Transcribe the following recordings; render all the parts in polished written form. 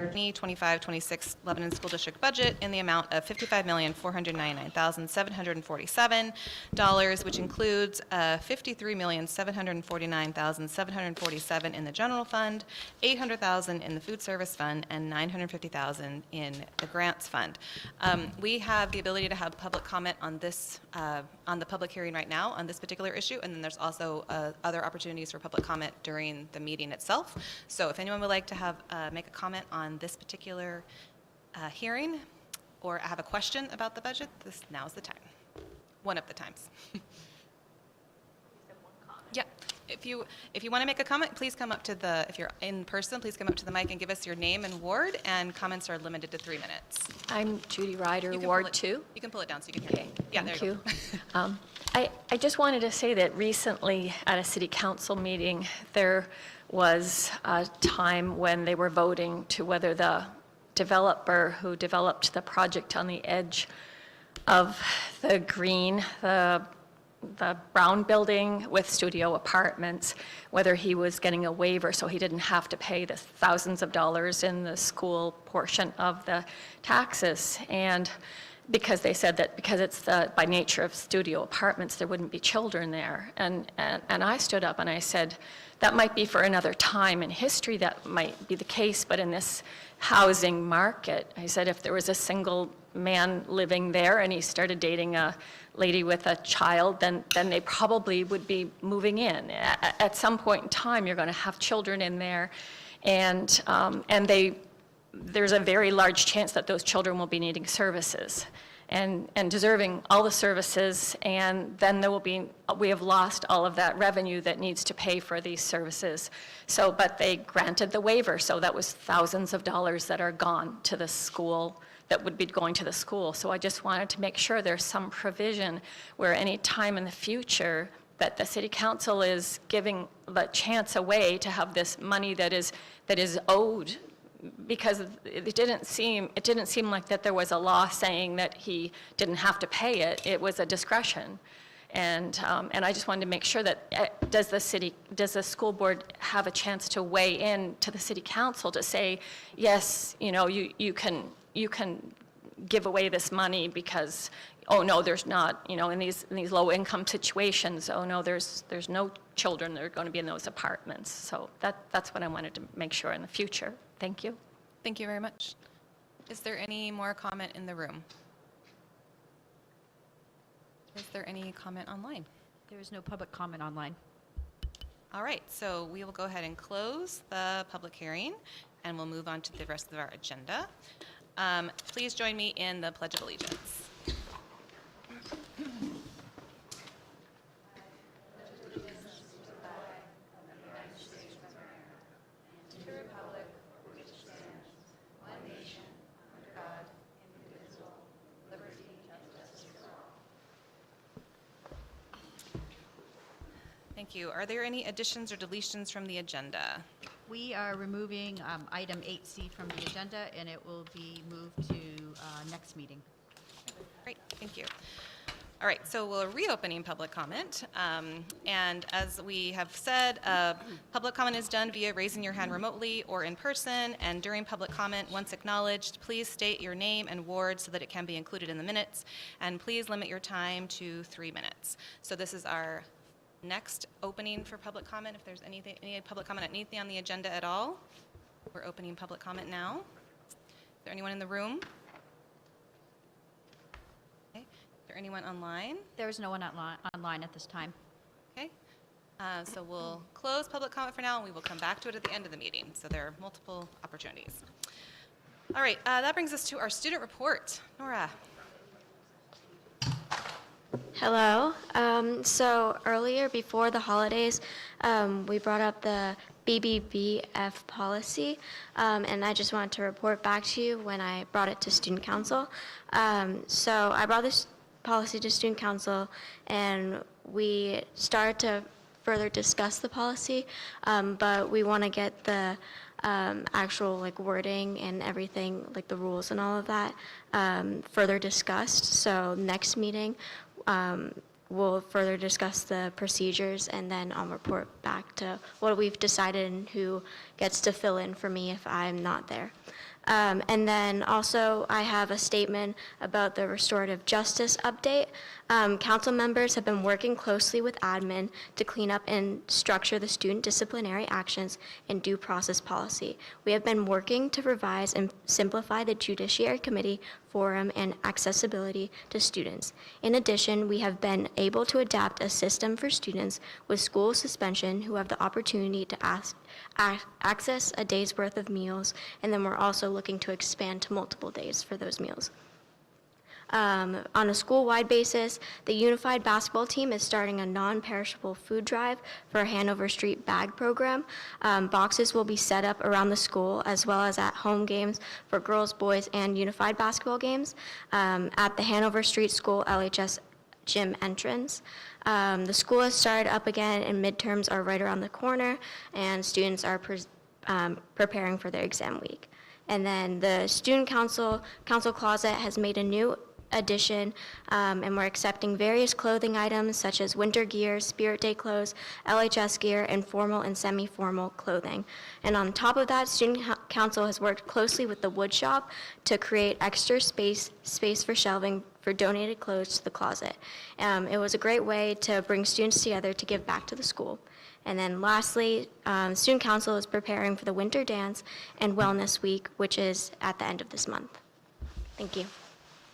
year 2025-26 Lebanon School District budget in the amount of $55,499,747, which includes $53,749,747 in the general fund, $800,000 in the food service fund, and $950,000 in the grants fund. We have the ability to have public comment on this, on the public hearing right now on this particular issue, and then there's also other opportunities for public comment during the meeting itself. So if anyone would like to have make a comment on this particular hearing or have a question about the budget, now's the time. One of the times. Yeah. If you want to make a comment, please come up to the, if you're in person, please come up to the mic and give us your name and ward, and comments are limited to 3 minutes. I'm Judy Ryder, Ward 2. You can pull it down so you can hear me. Yeah, Thank there you go. I just wanted to say that recently at a city council meeting, there was a time when they were voting to whether the developer who developed the project on the edge of the green, the brown building with studio apartments, whether he was getting a waiver so he didn't have to pay the thousands of dollars in the school portion of the taxes. And because they said that because it's by nature of studio apartments, there wouldn't be children there. And I stood up and I said, that might be for another time in history, that might be the case, but in this housing market, I said, if there was a single man living there and he started dating a lady with a child, then they probably would be moving in. At some point in time, you're going to have children in there, and there's a very large chance that those children will be needing services and deserving all the services, and then we have lost all of that revenue that needs to pay for these services. So, but they granted the waiver, so that was thousands of dollars that are gone to the school, that would be going to the school. So I just wanted to make sure there's some provision where any time in the future that the city council is giving the chance away to have this money that is owed, because it didn't seem like that there was a law saying that he didn't have to pay it. It was a discretion. And I just wanted to make sure that does the school board have a chance to weigh in to the city council to say, yes, you know, you can give away this money because, oh no, there's not, you know, in these low income situations, oh no, there's no children that are going to be in those apartments. So that's what I wanted to make sure in the future. Thank you. Thank you very much. Is there any more comment in the room? Is there any comment online? There is no public comment online. All right, so we will go ahead and close the public hearing, and we'll move on to the rest of our agenda. Please join me in the Pledge of Allegiance. Thank you. Are there any additions or deletions from the agenda? We are removing item 8C from the agenda, and it will be moved to next meeting. Great, thank you. All right, so we're reopening public comment. And as we have said, public comment is done via raising your hand remotely or in person. And during public comment, once acknowledged, please state your name and ward so that it can be included in the minutes. And please limit your time to 3 minutes. So this is our next opening for public comment. If there's any public comment on anything on the agenda at all, we're opening public comment now. Is there anyone in the room? Okay. Is there anyone online? There is no one online at this time. Okay. So we'll close public comment for now, and we will come back to it at the end of the meeting. So there are multiple opportunities. All right, that brings us to our student report. Nora. Hello. So earlier, before the holidays, we brought up the BBBF policy, and I just wanted to report back to you when I brought it to student council. So I brought this policy to student council, and we started to further discuss the policy, but we want to get the actual wording and everything, like the rules and all of that, further discussed. So next meeting, we'll further discuss the procedures, and then I'll report back to what we've decided and who gets to fill in for me if I'm not there. And then also I have a statement about the restorative justice update. Council members have been working closely with admin to clean up and structure the student disciplinary actions and due process policy. We have been working to revise and simplify the Judiciary Committee forum and accessibility to students. In addition, we have been able to adapt a system for students with school suspension who have the opportunity to access a day's worth of meals, and then we're also looking to expand to multiple days for those meals. On a school-wide basis, the unified basketball team is starting a non-perishable food drive for a Hanover Street bag program. Boxes will be set up around the school as well as at home games for girls, boys, and unified basketball games at the Hanover Street School LHS gym entrance. The school has started up again and midterms are right around the corner and students are preparing for their exam week. And then the student council closet has made a new addition, and we're accepting various clothing items such as winter gear, Spirit Day clothes, LHS gear, and formal and semi-formal clothing. And on top of that, student council has worked closely with the wood shop to create extra space for shelving for donated clothes to the closet. It was a great way to bring students together to give back to the school. And then lastly, student council is preparing for the winter dance and wellness week, which is at the end of this month. Thank you.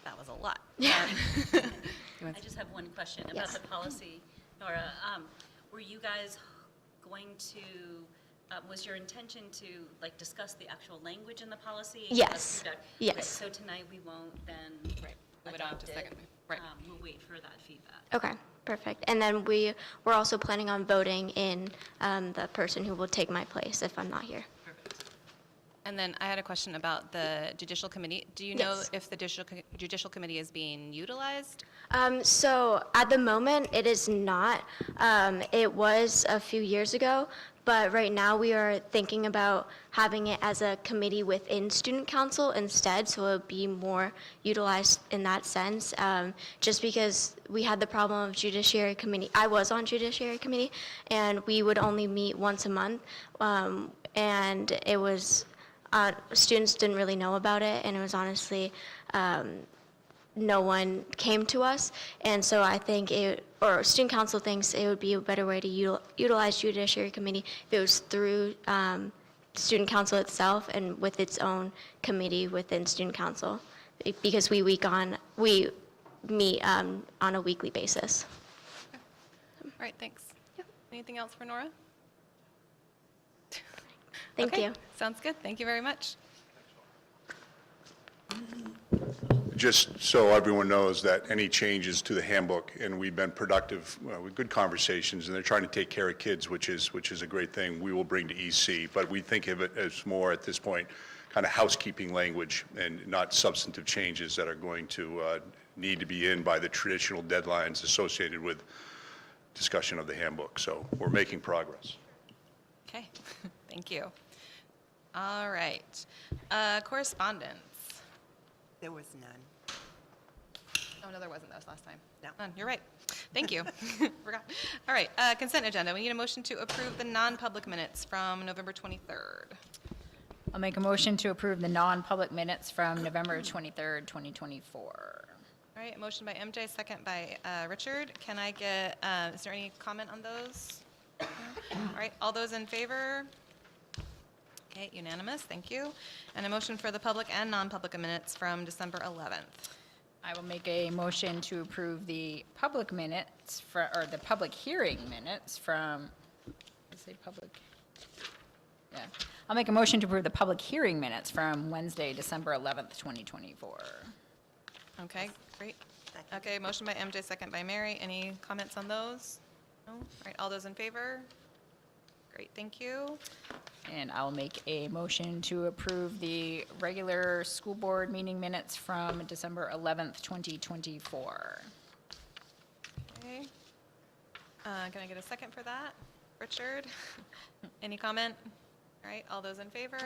That was a lot. I just have one question about Yes. the policy. Nora, were you guys going to, was your intention to like discuss the actual language in the policy? Yes. Okay, Yes. so tonight we won't then Move it on adopt to it. second. Right. We'll wait for that feedback. Okay, perfect. And then we're also planning on voting in the person who will take my place if I'm not here. And then I had a question about the judicial committee. Do you know Yes. if the judicial committee is being utilized? So at the moment, it is not. It was a few years ago, but right now we are thinking about having it as a committee within student council instead, so it would be more utilized in that sense. Just because we had the problem of judiciary committee, I was on judiciary committee, and we would only meet once a month, and it was, students didn't really know about it, and it was honestly, no one came to us, and so I think student council thinks it would be a better way to utilize judiciary committee if it was through student council itself and with its own committee within student council, because we meet on a weekly basis. All right, thanks. Anything else for Nora? Thank Okay, you. Sounds good. Thank you very much. Just so everyone knows that any changes to the handbook, and we've been productive with good conversations, and they're trying to take care of kids, which is a great thing, we will bring to EC. But we think of it as more, at this point, kind of housekeeping language and not substantive changes that are going to need to be in by the traditional deadlines associated with discussion of the handbook. So we're making progress. Okay, thank you. All right, correspondence. There was none. Oh, no, there wasn't. That was last time. No. None. You're right. Thank you. Forgot. All right, consent agenda. We need a motion to approve the non-public minutes from November 23rd. I'll make a motion to approve the non-public minutes from November 23rd, 2024. All right, motion by MJ, second by Richard. Can I get, is there any comment on those? No? All right, all those in favor? Okay, unanimous, thank you. And a motion for the public and non-public minutes from December 11th. I will make a motion to approve the public minutes, or the public hearing minutes from, let's say public, yeah. I'll make a motion to approve the public hearing minutes from Wednesday, December 11th, 2024. Okay, great. Okay, motion by MJ, second by Mary. Any comments on those? No? All right, all those in favor? Great, thank you. And I'll make a motion to approve the regular school board meeting minutes from December 11th, 2024. Okay. Can I get a second for that? Richard? Any comment? All right, all those in favor?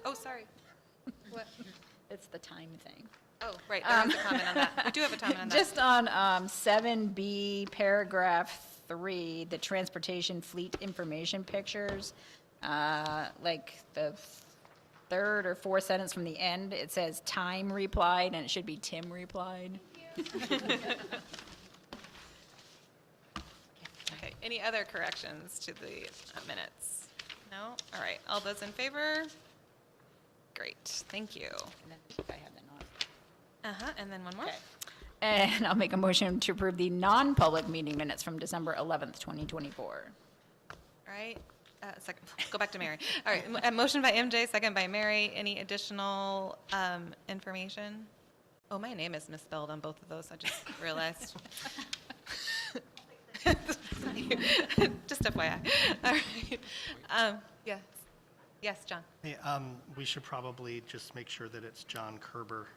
Oh, sorry. What? It's the time thing. Oh, right, there was a comment on that. We do have a comment on that. Just on 7B, paragraph 3, the transportation fleet information pictures, like the third or fourth sentence from the end, it says time replied, and it should be Tim replied. Okay, any other corrections to the minutes? No? All right, all those in favor? Great, thank you. And then if I have that not. Uh-huh, and then one more? Okay. And I'll make a motion to approve the non-public meeting minutes from December 11th, 2024. All right, second, go back to Mary. All right, a motion by MJ, second by Mary. Any additional information? Oh, my name is misspelled on both of those, I just realized. Just FYI. All right. Yes. Yes, John. Hey, we should probably just make sure that it's John Kerber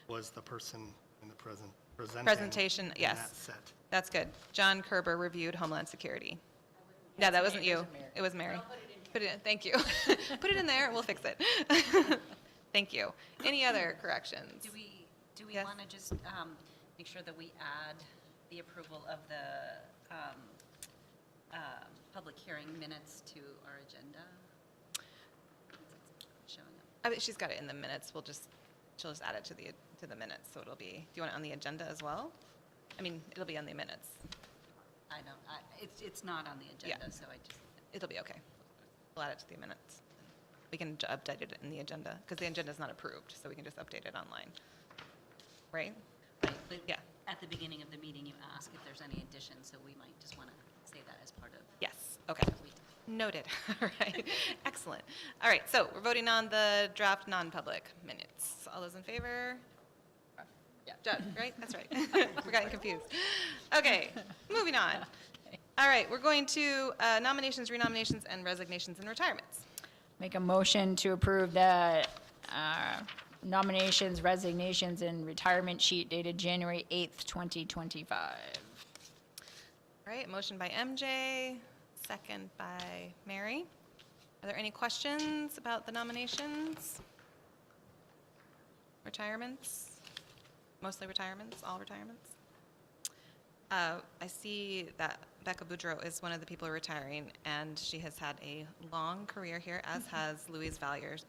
was the person in the Presentation, in yes. that set. That's good. John Kerber reviewed Homeland Security. Yeah, that wasn't you. It was Mary. Put it in, thank you. Put it in there, we'll fix it. Thank you. Any other corrections? Do we Yes. want to just make sure that we add the approval of the public hearing minutes to our agenda? It's showing up. I mean, she's got it in the minutes. She'll just add it to the minutes, so it'll be, do you want it on the agenda as well? I mean, it'll be on the minutes. I know, it's not on the agenda, so I just, It'll be okay. We'll add it to the minutes. We can update it in the agenda, because the agenda's not approved, so we can just update it online. Right? right, but Yeah. at the beginning of the meeting, you ask if there's any additions, so we might just want to say that as part of. Yes, okay. what we do. Noted. All right. Excellent. All right, so we're voting on the draft non-public minutes. All those in favor? Yeah. Done, right? That's right. We're getting confused. Okay, moving on. All right, we're going to nominations, renominations, and resignations and retirements. Make a motion to approve the nominations, resignations, and retirement sheet dated January 8th, 2025. All right, motion by MJ, second by Mary. Are there any questions about the nominations? Retirements? Mostly retirements, all retirements? I see that Becca Boudreau is one of the people who are retiring, and she has had a long career here, as has Louise Valliers,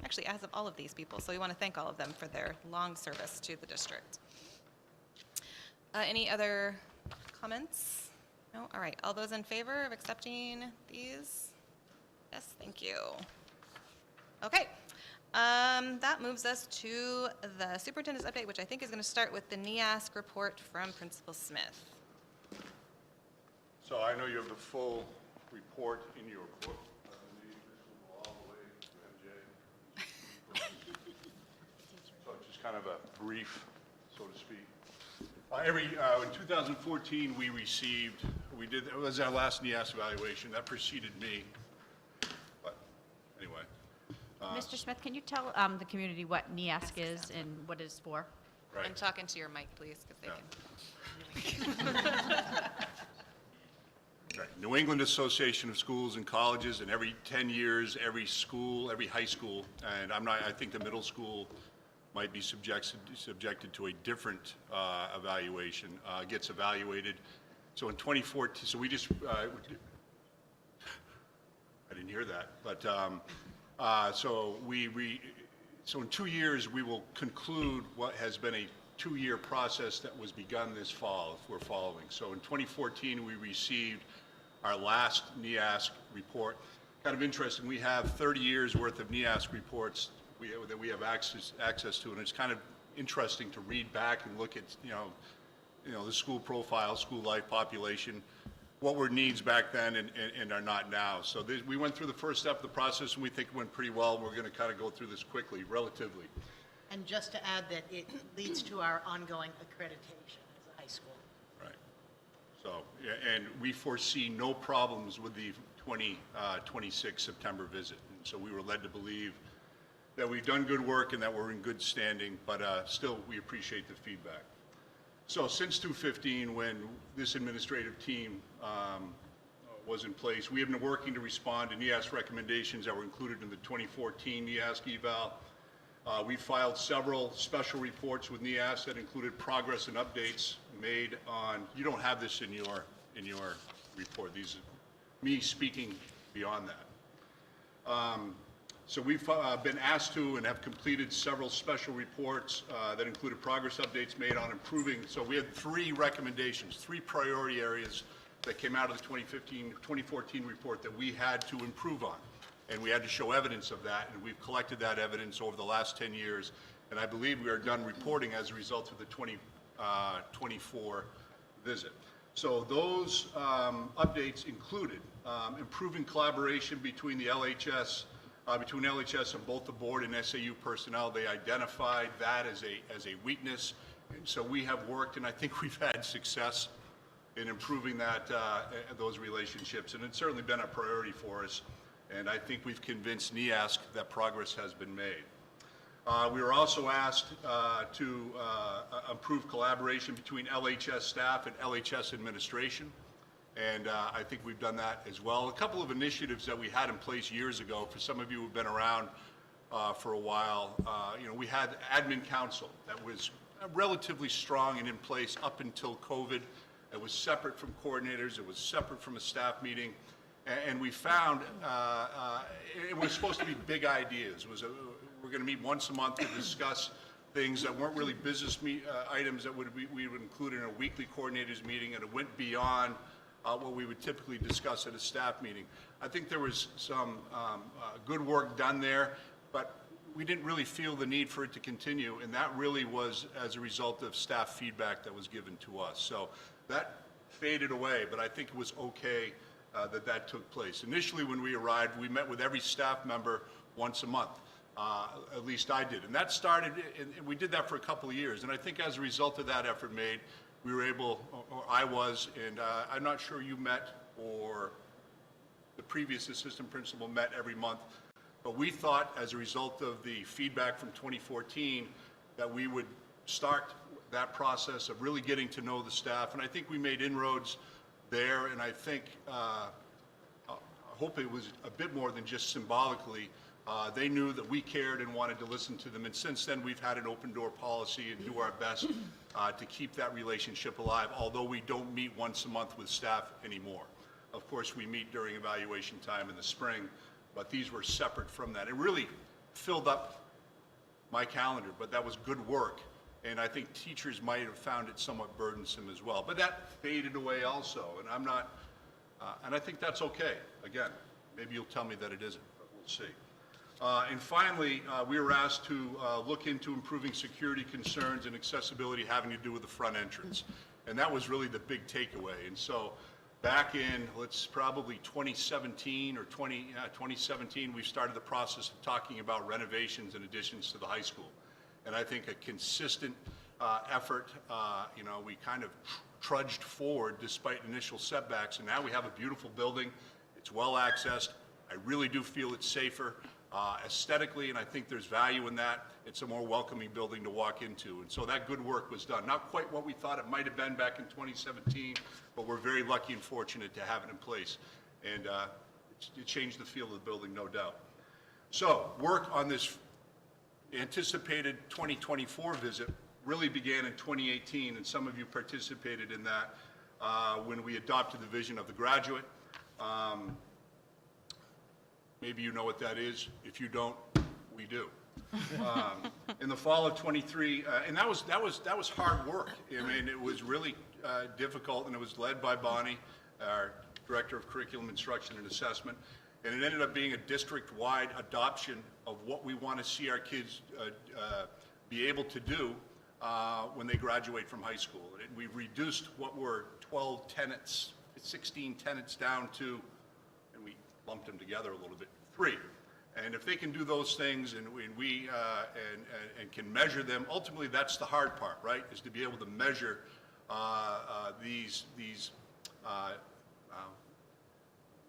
actually as of all of these people. So we want to thank all of them for their long service to the district. Any other comments? No? All right. All those in favor of accepting these? Yes, thank you. Okay. That moves us to the superintendent's update, which I think is going to start with the NEASC report from Principal Smith. So I know you have the full report in your book. I believe this will go all the way to MJ. So it's just kind of a brief, so to speak. In 2014, we it was our last NEASC evaluation. That preceded me. But anyway. Mr. Smith, can you tell the community what NEASC is and what it is for? Right. And talk into your mic, please, because they Yeah. can. Right. New England Association of Schools and Colleges, and every 10 years, every school, every high school, and I think the middle school might be subjected to a different evaluation, gets evaluated. So in 2014, so we just, I didn't hear that, but so so in 2 years, we will conclude what has been a 2-year process that was begun this fall, if we're following. So in 2014, we received our last NEASC report. Kind of interesting, we have 30 years worth of NEASC reports that we have access to, and it's kind of interesting to read back and look at, the school profile, school life population, what were needs back then and are not now. So we went through the first step of the process, and we think it went pretty well. We're going to kind of go through this quickly, relatively. And just to add that it leads to our ongoing accreditation as a high school. Right. So, yeah, and we foresee no problems with the 2026 September visit. And so we were led to believe that we've done good work and that we're in good standing, but still, we appreciate the feedback. So since 2015, when this administrative team was in place, we have been working to respond to NEASC recommendations that were included in the 2014 NEASC eval. We filed several special reports with NEASC that included progress and updates made on, you don't have this in your report, these are me speaking beyond that. So we've been asked to and have completed several special reports that included progress updates made on improving. So we had 3 recommendations, 3 priority areas that came out of the 2014 report that we had to improve on. And we had to show evidence of that, and we've collected that evidence over the last 10 years. And I believe we are done reporting as a result of the 2024 visit. So those updates included improving collaboration between the LHS, between LHS and both the board and SAU personnel. They identified that as a weakness. And so we have worked, and I think we've had success in improving that, those relationships. And it's certainly been a priority for us. And I think we've convinced NEASC that progress has been made. We were also asked to improve collaboration between LHS staff and LHS administration. And I think we've done that as well. A couple of initiatives that we had in place years ago, for some of you who've been around for a while, we had admin council that was relatively strong and in place up until COVID. It was separate from coordinators. It was separate from a staff meeting. And we found it was supposed to be big ideas. We're going to meet once a month to discuss things that weren't really business items that we would include in a weekly coordinators meeting, and it went beyond what we would typically discuss at a staff meeting. I think there was some good work done there, but we didn't really feel the need for it to continue, and that really was as a result of staff feedback that was given to us. So that faded away, but I think it was okay that took place. Initially, when we arrived, we met with every staff member once a month. At least I did. And that started, and we did that for a couple of years. And I think as a result of that effort made, we were able, or I was, and I'm not sure you met or the previous assistant principal met every month, but we thought as a result of the feedback from 2014 that we would start that process of really getting to know the staff. And I think we made inroads there, and I think, I hope it was a bit more than just symbolically. They knew that we cared and wanted to listen to them, and since then we've had an open door policy and do our best to keep that relationship alive, although we don't meet once a month with staff anymore. Of course, we meet during evaluation time in the spring, but these were separate from that. It really filled up my calendar, but that was good work, and I think teachers might have found it somewhat burdensome as well. But that faded away also, and I'm not, and I think that's okay. Again, maybe you'll tell me that it isn't, but we'll see. And finally, we were asked to look into improving security concerns and accessibility having to do with the front entrance. And that was really the big takeaway. And so back in, probably 2017 or 2017, we started the process of talking about renovations and additions to the high school. And I think a consistent effort, we kind of trudged forward despite initial setbacks. And now we have a beautiful building. It's well accessed. I really do feel it's safer. Aesthetically, and I think there's value in that. It's a more welcoming building to walk into, and so that good work was done. Not quite what we thought it might have been back in 2017, but we're very lucky and fortunate to have it in place, and it changed the feel of the building, no doubt. So work on this anticipated 2024 visit really began in 2018, and some of you participated in that when we adopted the vision of the graduate. Maybe you know what that is. If you don't, we do. In the fall of 23, and that was hard work. I mean, it was really difficult, and it was led by Bonnie, our Director of Curriculum Instruction and Assessment, and it ended up being a district-wide adoption of what we want to see our kids be able to do when they graduate from high school. And we reduced what were 12 tenets, 16 tenets down to, and we lumped them together a little bit, 3. And if they can do those things and we can measure them, ultimately that's the hard part, right? Is to be able to measure these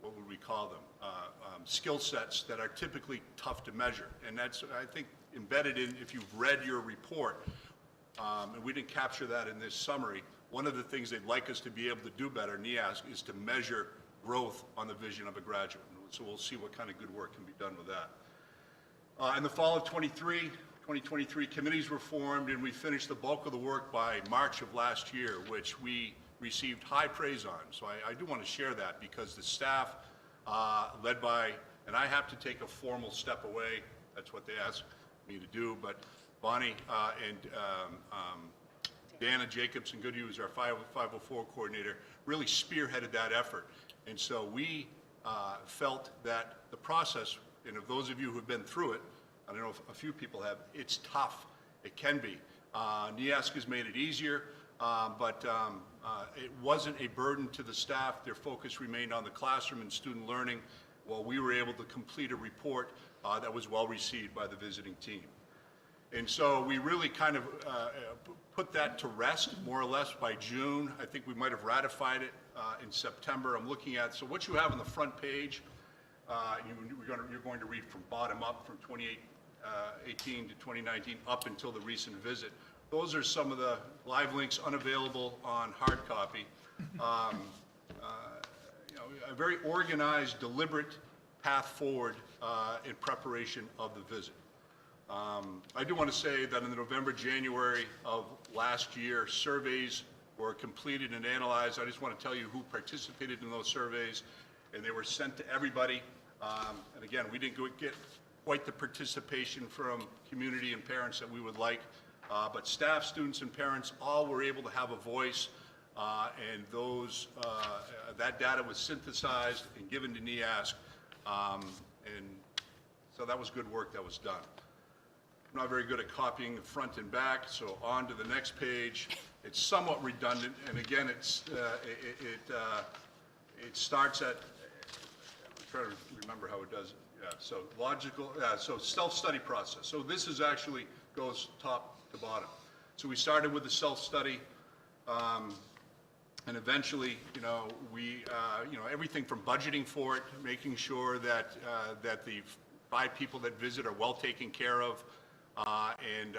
what would we call them? Skill sets that are typically tough to measure. And that's, I think, embedded in, if you've read your report, and we didn't capture that in this summary, one of the things they'd like us to be able to do better, NEASC, is to measure growth on the vision of a graduate. So we'll see what kind of good work can be done with that. In the fall of 2023, committees were formed, and we finished the bulk of the work by March of last year, which we received high praise on. So I do want to share that because the staff, led by And I have to take a formal step away. That's what they asked me to do. But Bonnie and Dana Jacobson Goodhue, who's our 504 coordinator, really spearheaded that effort. And so we felt that the process, and of those of you who've been through it, I don't know if a few people have, it's tough. It can be. NEASC has made it easier, but it wasn't a burden to the staff. Their focus remained on the classroom and student learning, while we were able to complete a report that was well received by the visiting team. And so we really kind of put that to rest, more or less, by June. I think we might have ratified it in September. I'm looking at, so what you have on the front page, you're going to read from bottom up, from 2018 to 2019, up until the recent visit. Those are some of the live links unavailable on hard copy. A very organized, deliberate path forward in preparation of the visit. I do want to say that in the November, January of last year, surveys were completed and analyzed. I just want to tell you who participated in those surveys, and they were sent to everybody. And again, we didn't get quite the participation from community and parents that we would like, but staff, students, and parents all were able to have a voice, and that data was synthesized and given to NEASC, and so that was good work that was done. I'm not very good at copying the front and back, so on to the next page. It's somewhat redundant, and again, it starts at, I'm trying to remember how it does it. Yeah, so so self-study process. So this is actually goes top to bottom. So we started with the self-study, and eventually, we, everything from budgeting for it, making sure that the 5 people that visit are well taken care of, and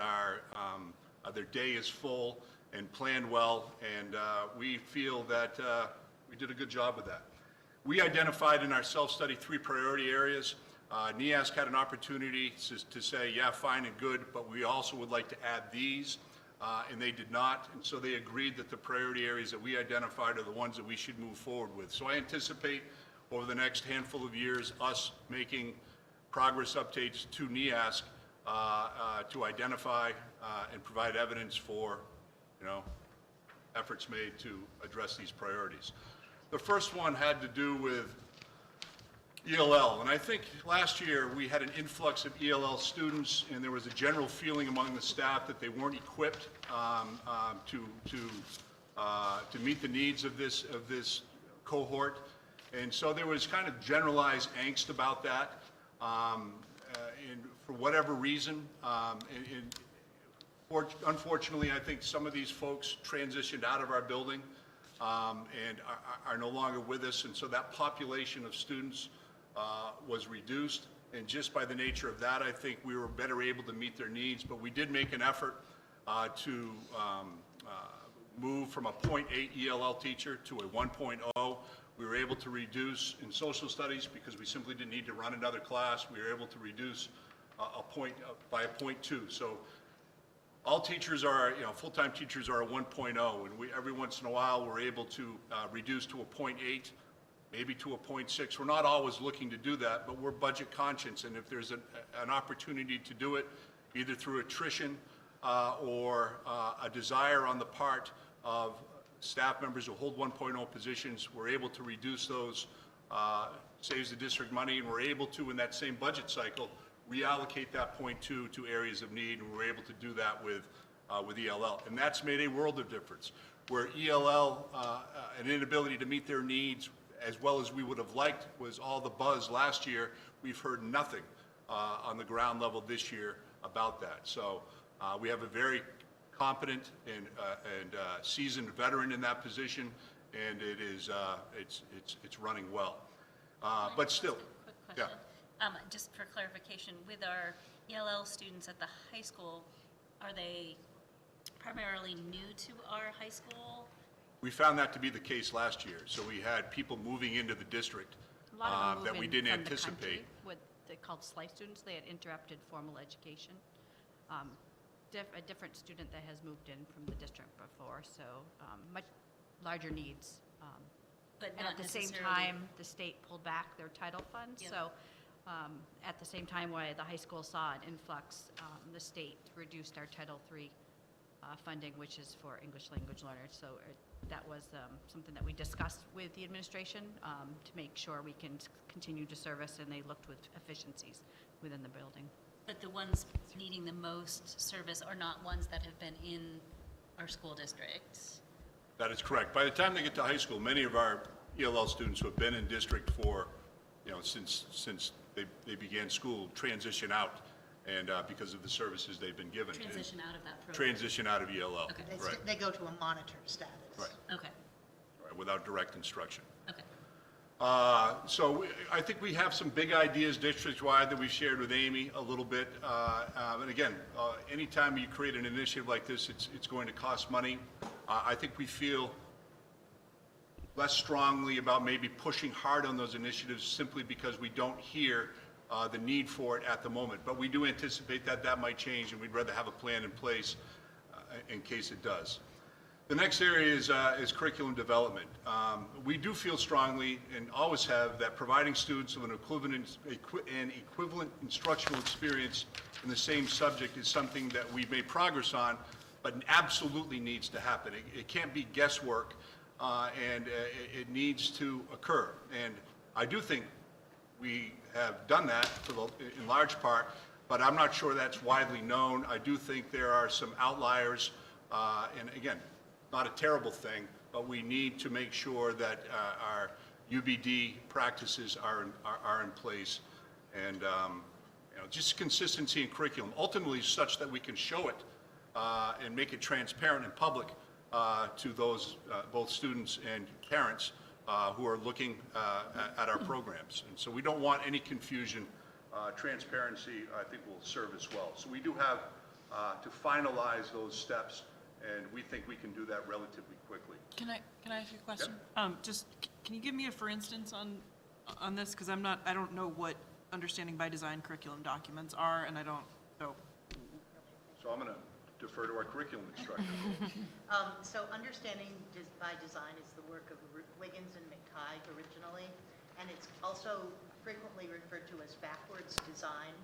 their day is full and planned well, and we feel that we did a good job with that. We identified in our self-study 3 priority areas. NEASC had an opportunity to say, yeah, fine and good, but we also would like to add these, and they did not, and so they agreed that the priority areas that we identified are the ones that we should move forward with. So I anticipate over the next handful of years us making progress updates to NEASC to identify and provide evidence for, efforts made to address these priorities. The first one had to do with ELL, and I think last year we had an influx of ELL students, and there was a general feeling among the staff that they weren't equipped to meet the needs of this cohort, and so there was kind of generalized angst about that. And for whatever reason, unfortunately, I think some of these folks transitioned out of our building and are no longer with us, and so that population of students was reduced, and just by the nature of that, I think we were better able to meet their needs, but we did make an effort to move from a 0.8 ELL teacher to a 1.0. We were able to reduce in social studies because we simply didn't need to run another class. We were able to reduce by a 0.2. So all teachers are, full-time teachers are a 1.0, and we every once in a while we're able to reduce to a 0.8, maybe to a 0.6. We're not always looking to do that, but we're budget conscious, and if there's an opportunity to do it, either through attrition or a desire on the part of staff members who hold 1.0 positions, we're able to reduce those, saves the district money, and we're able to, in that same budget cycle, reallocate that 0.2 to areas of need, and we're able to do that with ELL. And that's made a world of difference. Where ELL, an inability to meet their needs as well as we would have liked was all the buzz last year, we've heard nothing on the ground level this year about that. So we have a very competent and seasoned veteran in that position, and it is it's running well. But still, Quick question. Just for clarification, with our ELL students at the high school, are they primarily new to our high school? We found that to be the case last year. So we had people moving into the district A lot of them that move we in didn't from the country, anticipate. what they called SLIFE students. They had interrupted formal education. A different student that has moved in from the district before, so much larger needs. But And not at the same necessarily- time, the state pulled back their title fund, Yep. so At the same time, while the high school saw an influx, the state reduced our Title III funding, which is for English language learners. So that was something that we discussed with the administration to make sure we can continue to service, and they looked with efficiencies within the building. But the ones needing the most service are not ones that have been in our school districts. That is correct. By the time they get to high school, many of our ELL students who have been in district for, since they began school, transition out, and because of the services they've been given. Transition out of that program. Transition out of ELL. Okay. Right, They go to a monitor status. right, Okay, right, without direct instruction. okay. So I think we have some big ideas district-wide that we've shared with Amy a little bit. And again, anytime you create an initiative like this, it's going to cost money. I think we feel less strongly about maybe pushing hard on those initiatives simply because we don't hear the need for it at the moment. But we do anticipate that that might change, and we'd rather have a plan in place in case it does. The next area is curriculum development. We do feel strongly, and always have, that providing students with an equivalent instructional experience in the same subject is something that we've made progress on, but absolutely needs to happen. It can't be guesswork, and it needs to occur. And I do think we have done that in large part, but I'm not sure that's widely known. I do think there are some outliers, and again, not a terrible thing, but we need to make sure that our UBD practices are in place, and just consistency in curriculum, ultimately such that we can show it and make it transparent and public to those both students and parents who are looking at our programs. And so we don't want any confusion. Transparency, I think, will serve us well. So we do have to finalize those steps, and we think we can do that relatively quickly. Can I ask you a question? Can you give me a for instance on this? Because I don't know what understanding by design curriculum documents are, and I don't, so. So I'm going to defer to our curriculum instructor. So understanding by design is the work of Wiggins and McKay originally, and it's also frequently referred to as backwards design,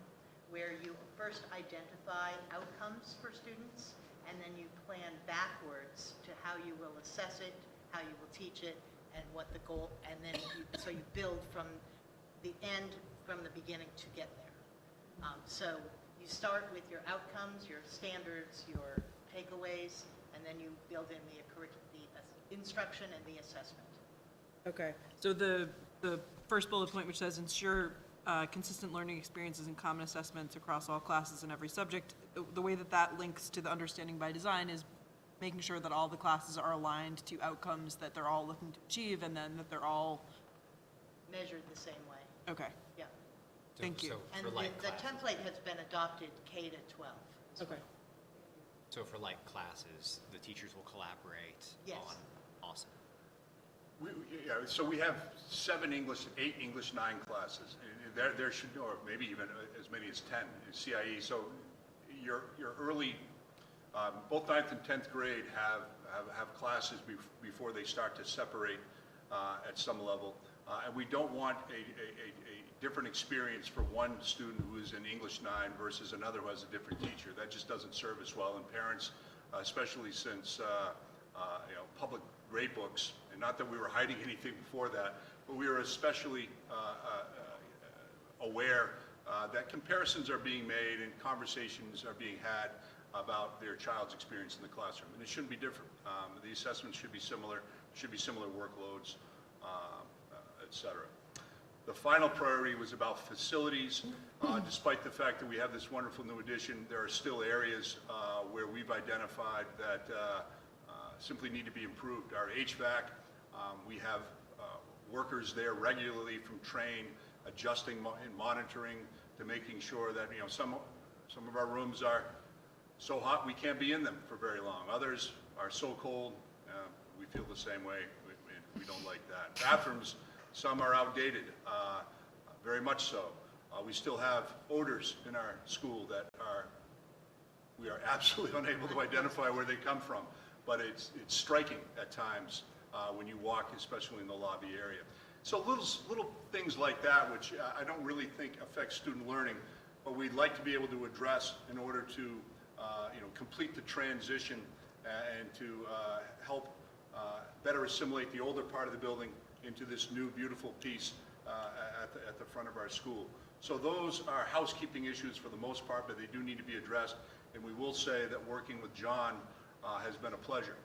where you first identify outcomes for students, and then you plan backwards to how you will assess it, how you will teach it, and what the goal, and then so you build from the end, from the beginning to get there. So you start with your outcomes, your standards, your takeaways, and then you build in the instruction and the assessment. Okay. So the first bullet point, which says ensure consistent learning experiences and common assessments across all classes and every subject, the way that links to the understanding by design is making sure that all the classes are aligned to outcomes that they're all looking to achieve, and then that they're all Measured the same way. okay. Yeah. Thank you. And the template has been adopted K to 12. Okay. So for like classes, the teachers will collaborate Yes. on, awesome. So we have 8 English 9 classes. And there should, or maybe even as many as 10 in CIE. So your early, both 9th and 10th grade have classes before they start to separate at some level. And we don't want a different experience for one student who is in English 9 versus another who has a different teacher. That just doesn't serve us well. And parents, especially since public grade books, and not that we were hiding anything before that, but we were especially aware that comparisons are being made and conversations are being had about their child's experience in the classroom. And it shouldn't be different. The assessments should be similar workloads, et cetera. The final priority was about facilities. Despite the fact that we have this wonderful new addition, there are still areas where we've identified that simply need to be improved. Our HVAC, we have workers there regularly from train, adjusting and monitoring to making sure that, some of our rooms are so hot we can't be in them for very long. Others are so cold, we feel the same way. We don't like that. Bathrooms, some are outdated, very much so. We still have odors in our school that we are absolutely unable to identify where they come from. But it's striking at times when you walk, especially in the lobby area. So little things like that, which I don't really think affect student learning, but we'd like to be able to address in order to complete the transition and to help better assimilate the older part of the building into this new beautiful piece at the front of our school. So those are housekeeping issues for the most part, but they do need to be addressed. And we will say that working with John has been a pleasure.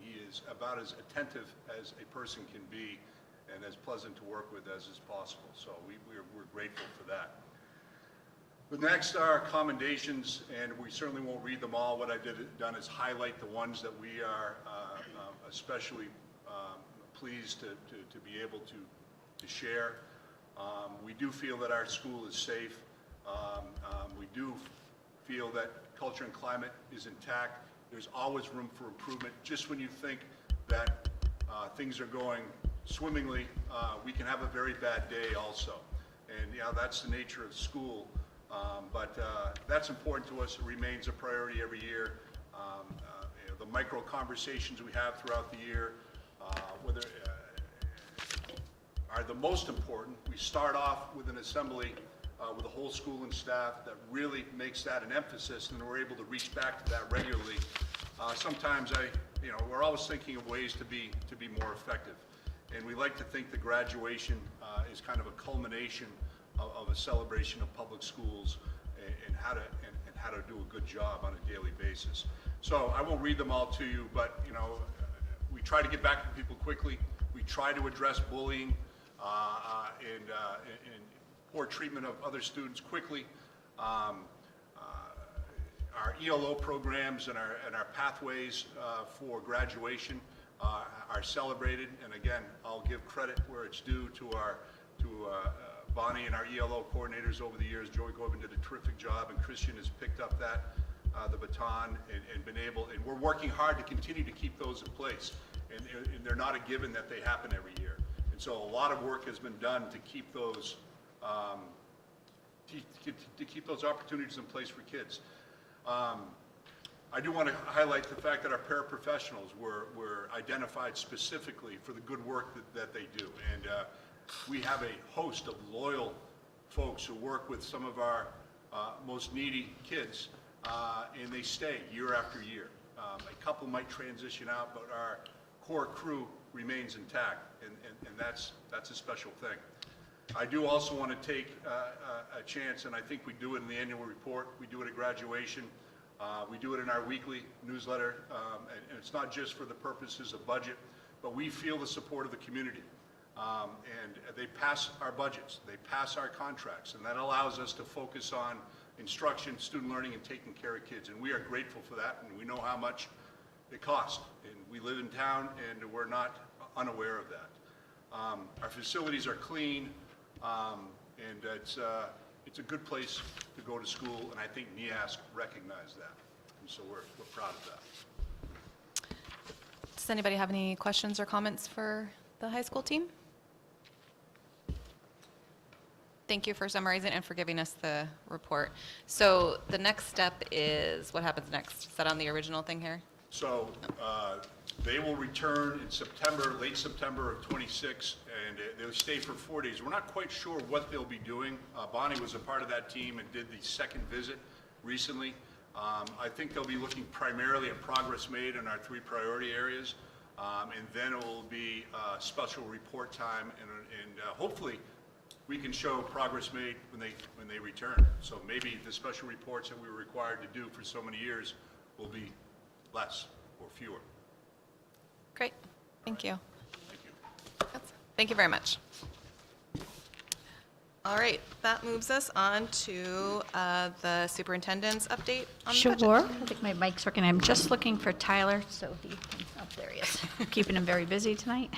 He is about as attentive as a person can be and as pleasant to work with as is possible. So we're grateful for that. The next are commendations, and we certainly won't read them all. What I've done is highlight the ones that we are especially pleased to be able to share. We do feel that our school is safe. We do feel that culture and climate is intact. There's always room for improvement. Just when you think that things are going swimmingly, we can have a very bad day also. And that's the nature of school. But that's important to us. It remains a priority every year. The micro conversations we have throughout the year, are the most important. We start off with an assembly with the whole school and staff that really makes that an emphasis, and we're able to reach back to that regularly. Sometimes we're always thinking of ways to be more effective, and we like to think the graduation is kind of a culmination of a celebration of public schools and how to do a good job on a daily basis. So I won't read them all to you, but we try to get back to people quickly. We try to address bullying and poor treatment of other students quickly. Our ELO programs and our pathways for graduation are celebrated, and again, I'll give credit where it's due to Bonnie and our ELO coordinators over the years. Joey Corbin did a terrific job, and Christian has picked up the baton and been able, and we're working hard to continue to keep those in place. And they're not a given that they happen every year. And so a lot of work has been done to keep those opportunities in place for kids. I do want to highlight the fact that our paraprofessionals were identified specifically for the good work that they do. And we have a host of loyal folks who work with some of our most needy kids, and they stay year after year. A couple might transition out, but our core crew remains intact, and that's a special thing. I do also want to take a chance, and I think we do it in the annual report, we do it at graduation, we do it in our weekly newsletter, and it's not just for the purposes of budget, but we feel the support of the community. And they pass our budgets, they pass our contracts, and that allows us to focus on instruction, student learning, and taking care of kids. And we are grateful for that, and we know how much it costs. And we live in town, and we're not unaware of that. Our facilities are clean, and it's a good place to go to school, and I think NEASC recognized that. And so we're proud of that. Does anybody have any questions or comments for the high school team? Thank you for summarizing and for giving us the report. So the next step is, what happens next? Is that on the original thing here? So they will return in September, late September of 26, and they'll stay for 4 days. We're not quite sure what they'll be doing. Bonnie was a part of that team and did the second visit recently. I think they'll be looking primarily at progress made in our 3 priority areas, and then it will be special report time, and hopefully we can show progress made when they return. So maybe the special reports that we were required to do for so many years will be less or fewer. Great, thank you. Thank you. Thank you very much. All right, that moves us on to the superintendent's update on the budget. Sure. I think my mic's working. I'm just looking for Tyler, so there he is. Keeping him very busy tonight.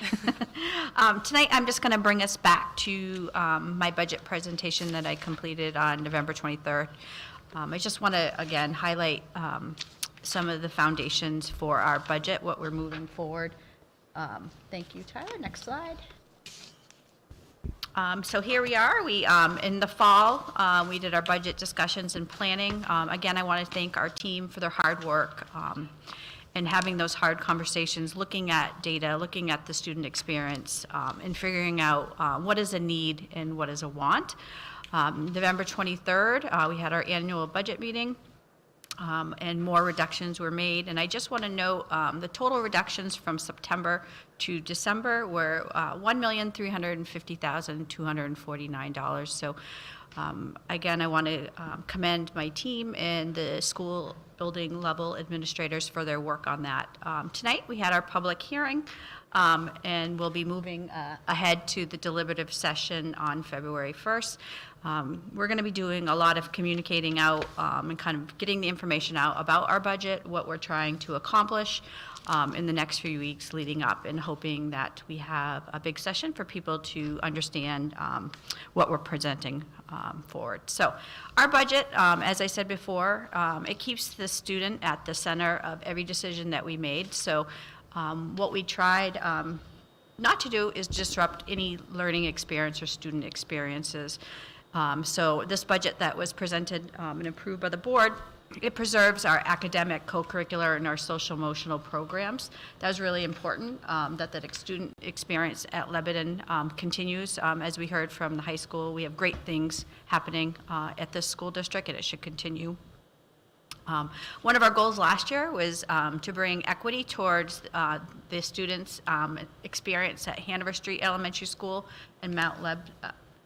Tonight, I'm just going to bring us back to my budget presentation that I completed on November 23rd. I just want to, again, highlight some of the foundations for our budget, what we're moving forward. Thank you, Tyler. Next slide. So here we are. We in the fall, we did our budget discussions and planning. Again, I want to thank our team for their hard work. and having those hard conversations, looking at data, looking at the student experience, and figuring out what is a need and what is a want. November 23rd, we had our annual budget meeting. And more reductions were made. And I just want to note the total reductions from September to December were $1,350,249. So again, I want to commend my team and the school building level administrators for their work on that. Tonight, we had our public hearing, and we'll be moving ahead to the deliberative session on February 1st. We're going to be doing a lot of communicating out and kind of getting the information out about our budget, what we're trying to accomplish in the next few weeks leading up, and hoping that we have a big session for people to understand what we're presenting forward. So our budget, as I said before, it keeps the student at the center of every decision that we made. So what we tried not to do is disrupt any learning experience or student experiences. So this budget that was presented and approved by the board, it preserves our academic, co-curricular, and our social-emotional programs. That was really important, that the student experience at Lebanon continues. As we heard from the high school, we have great things happening at this school district, and it should continue. One of our goals last year was to bring equity towards the students' experience at Hanover Street Elementary School and Mount Leb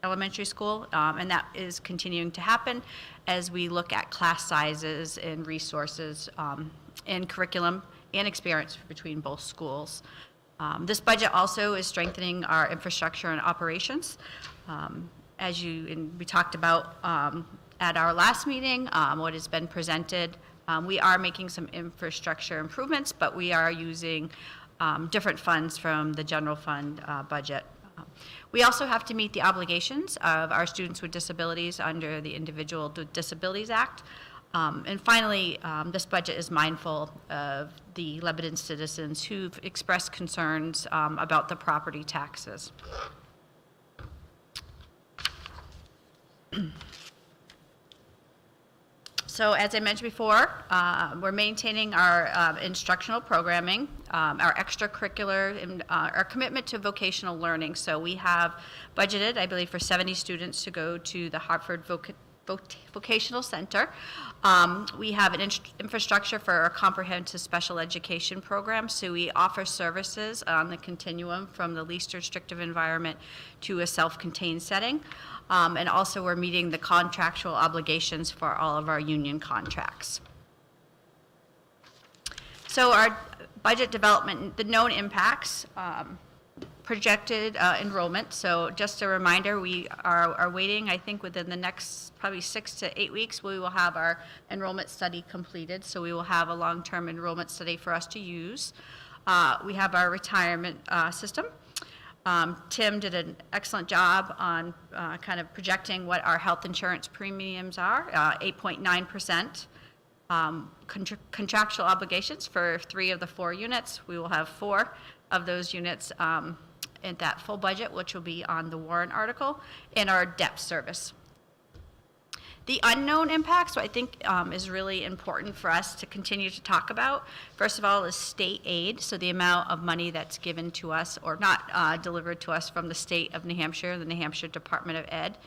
Elementary School, and that is continuing to happen as we look at class sizes and resources and curriculum and experience between both schools. This budget also is strengthening our infrastructure and operations. As we talked about at our last meeting, what has been presented, we are making some infrastructure improvements, but we are using different funds from the general fund budget. We also have to meet the obligations of our students with disabilities under the Individual Disabilities Act. And finally, this budget is mindful of the Lebanon citizens who've expressed concerns about the property taxes. So as I mentioned before, we're maintaining our instructional programming, our extracurricular, and our commitment to vocational learning. So we have budgeted, I believe, for 70 students to go to the Hartford Vocational Center. We have an infrastructure for a comprehensive special education program, so we offer services on the continuum from the least restrictive environment to a self-contained setting. And also we're meeting the contractual obligations for all of our union contracts. So our budget development, the known impacts, projected enrollment. So just a reminder, we are waiting, I think within the next probably 6 to 8 weeks, we will have our enrollment study completed. So we will have a long-term enrollment study for us to use. We have our retirement system. Tim did an excellent job on kind of projecting what our health insurance premiums are, 8.9%. Contractual obligations for 3 of the 4 units. We will have 4 of those units in that full budget, which will be on the warrant article, and our debt service. The unknown impacts, so I think is really important for us to continue to talk about. First of all is state aid, so the amount of money that's given to us or not delivered to us from the state of New Hampshire, the New Hampshire Department of Ed.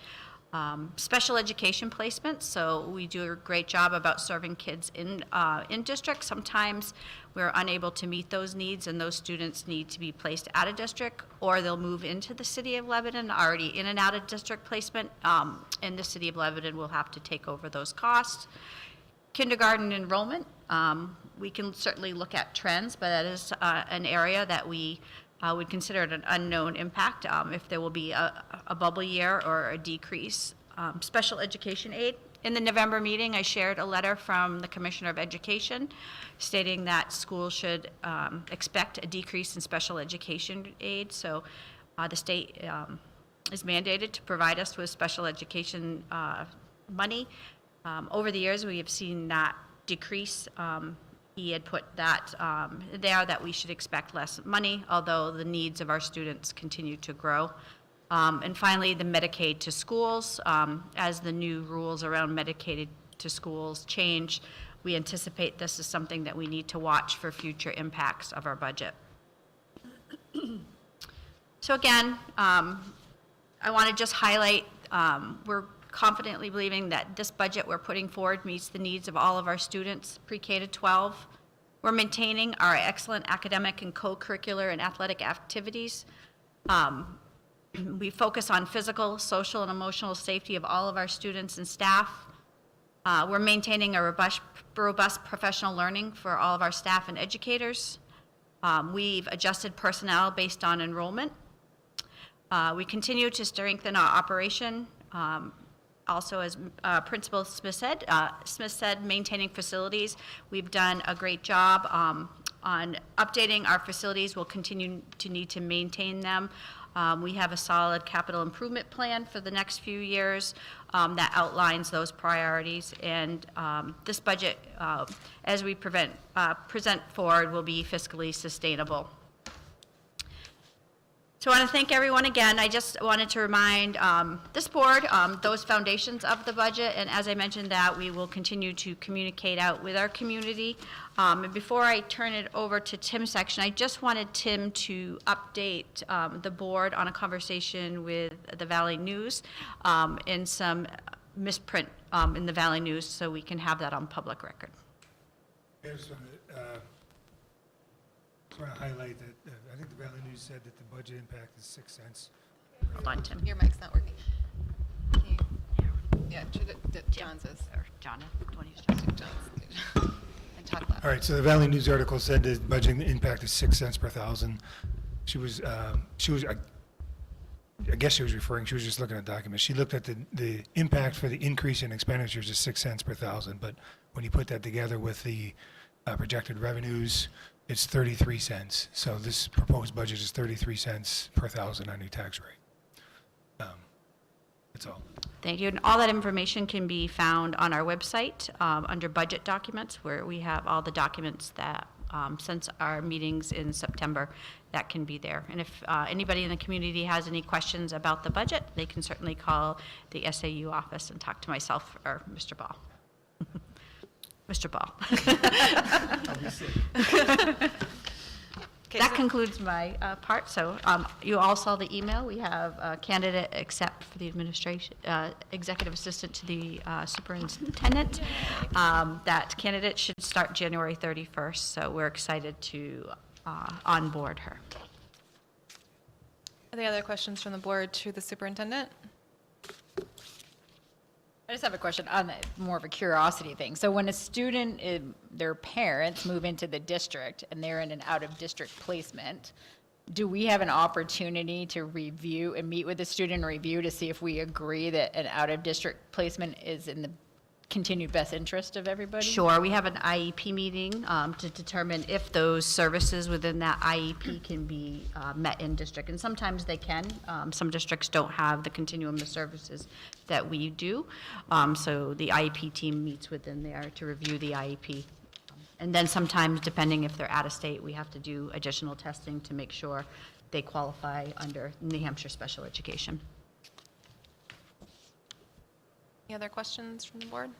Special education placements, so we do a great job about serving kids in district. Sometimes we're unable to meet those needs, and those students need to be placed out of district, or they'll move into the city of Lebanon, already in and out of district placement, and the city of Lebanon will have to take over those costs. Kindergarten enrollment, we can certainly look at trends, but that is an area that we would consider it an unknown impact if there will be a bubble year or a decrease. Special education aid. In the November meeting, I shared a letter from the Commissioner of Education stating that schools should expect a decrease in special education aid. So the state is mandated to provide us with special education money. Over the years, we have seen that decrease. He had put that there that we should expect less money, although the needs of our students continue to grow. And finally, the Medicaid to schools. As the new rules around Medicaid to schools change, we anticipate this is something that we need to watch for future impacts of our budget. So again, I want to just highlight, we're confidently believing that this budget we're putting forward meets the needs of all of our students, pre-K to 12. We're maintaining our excellent academic and co-curricular and athletic activities. We focus on physical, social, and emotional safety of all of our students and staff. We're maintaining a robust professional learning for all of our staff and educators. We've adjusted personnel based on enrollment. We continue to strengthen our operation. Also, as Principal Smith said, maintaining facilities. We've done a great job on updating our facilities. We'll continue to need to maintain them. We have a solid capital improvement plan for the next few years that outlines those priorities. And this budget, as we present forward, will be fiscally sustainable. So I want to thank everyone again. I just wanted to remind this board those foundations of the budget, and as I mentioned that, we will continue to communicate out with our community. And before I turn it over to Tim's section, I just wanted Tim to update the board on a conversation with the Valley News and some misprint in the Valley News, so we can have that on public record. Just want to highlight that I think the Valley News said that the budget impact is 6 cents. Hold on, Tim. Your mic's not working. Yeah, John's is. Or John, John's. And talk loud. All right, so the Valley News article said the budget impact is 6 cents per thousand. She was, I guess she was just looking at documents. She looked at the impact for the increase in expenditures is 6 cents per thousand, but when you put that together with the projected revenues, it's 33 cents. So this proposed budget is 33 cents per thousand on new tax rate. That's all. Thank you. And all that information can be found on our website under budget documents, where we have all the documents that since our meetings in September, that can be there. And if anybody in the community has any questions about the budget, they can certainly call the SAU office and talk to myself or Mr. Ball. Mr. Ball. Okay, That so- concludes my part. So you all saw the email. We have a candidate except for the administration, executive assistant to the superintendent. That candidate should start January 31st, so we're excited to onboard her. Any other questions from the board to the superintendent? I just have a question on more of a curiosity thing. So when a student, their parents move into the district and they're in an out-of-district placement, do we have an opportunity to review and meet with the student and review to see if we agree that an out-of-district placement is in the continued best interest of everybody? Sure, we have an IEP meeting to determine if those services within that IEP can be met in district, and sometimes they can. Some districts don't have the continuum of services that we do, so the IEP team meets within there to review the IEP. And then sometimes, depending if they're out of state, we have to do additional testing to make sure they qualify under New Hampshire special education. Any other questions from the board?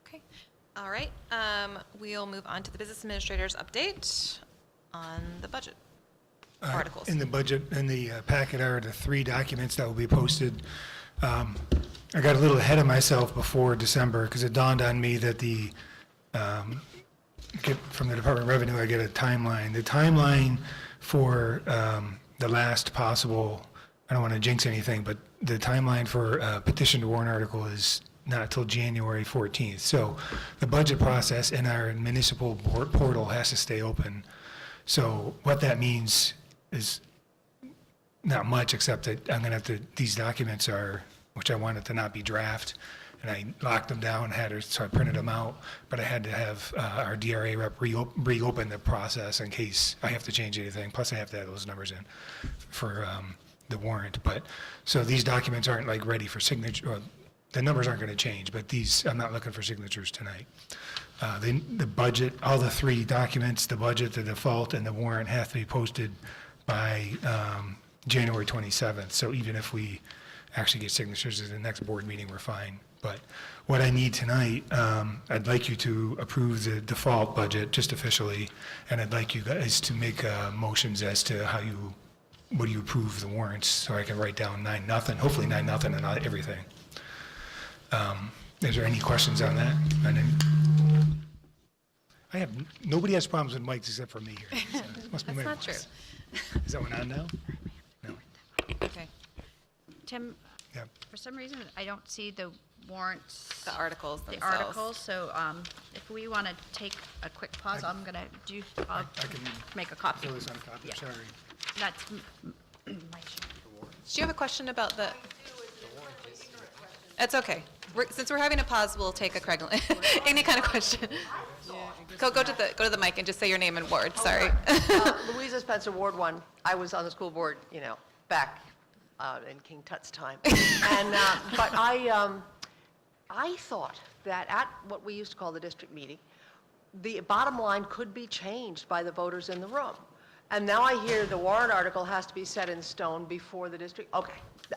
Okay, all right. We'll move on to the business administrator's update on the budget articles. In the budget, in the packet are the 3 documents that will be posted. I got a little ahead of myself before December because it dawned on me that from the Department of Revenue, I get a timeline. The timeline for the last possible, I don't want to jinx anything, but the timeline for petition to warrant article is not till January 14th. So the budget process in our municipal portal has to stay open. So what that means is not much, except that I'm going to have to, these documents are, which I wanted to not be draft, and I locked them down, so I printed them out, but I had to have our DRA rep reopen the process in case I have to change anything. Plus I have to add those numbers in for the warrant. But so these documents aren't like ready for signature. Well, the numbers aren't going to change, but these, I'm not looking for signatures tonight. The budget, all the 3 documents, the budget, the default, and the warrant have to be posted by January 27th. So even if we actually get signatures at the next board meeting, we're fine. But what I need tonight, I'd like you to approve the default budget just officially, and I'd like you guys to make motions as to what do you approve the warrants, so I can write down 9-0, hopefully 9-0 and not everything. Is there any questions on that? Nobody has problems with mics except for me here. So it must be That's my not true. voice. Is that one on now? No. Okay. Tim, Yeah. for some reason, I don't see the warrants. The articles The themselves. articles, so if we want to take a quick pause, I'll I can make a copy. throw this on a copy, Yeah. sorry. That's my sheet. Do you have a question about the? It's okay. Since we're having a pause, we'll take a Craig, any kind of question. Go to the mic and just say your name and ward, sorry. Louisa Spencer, Ward 1. I was on the school board, back in King Tut's time. But I thought that at what we used to call the district meeting, the bottom line could be changed by the voters in the room. And now I hear the warrant article has to be set in stone before the district, okay,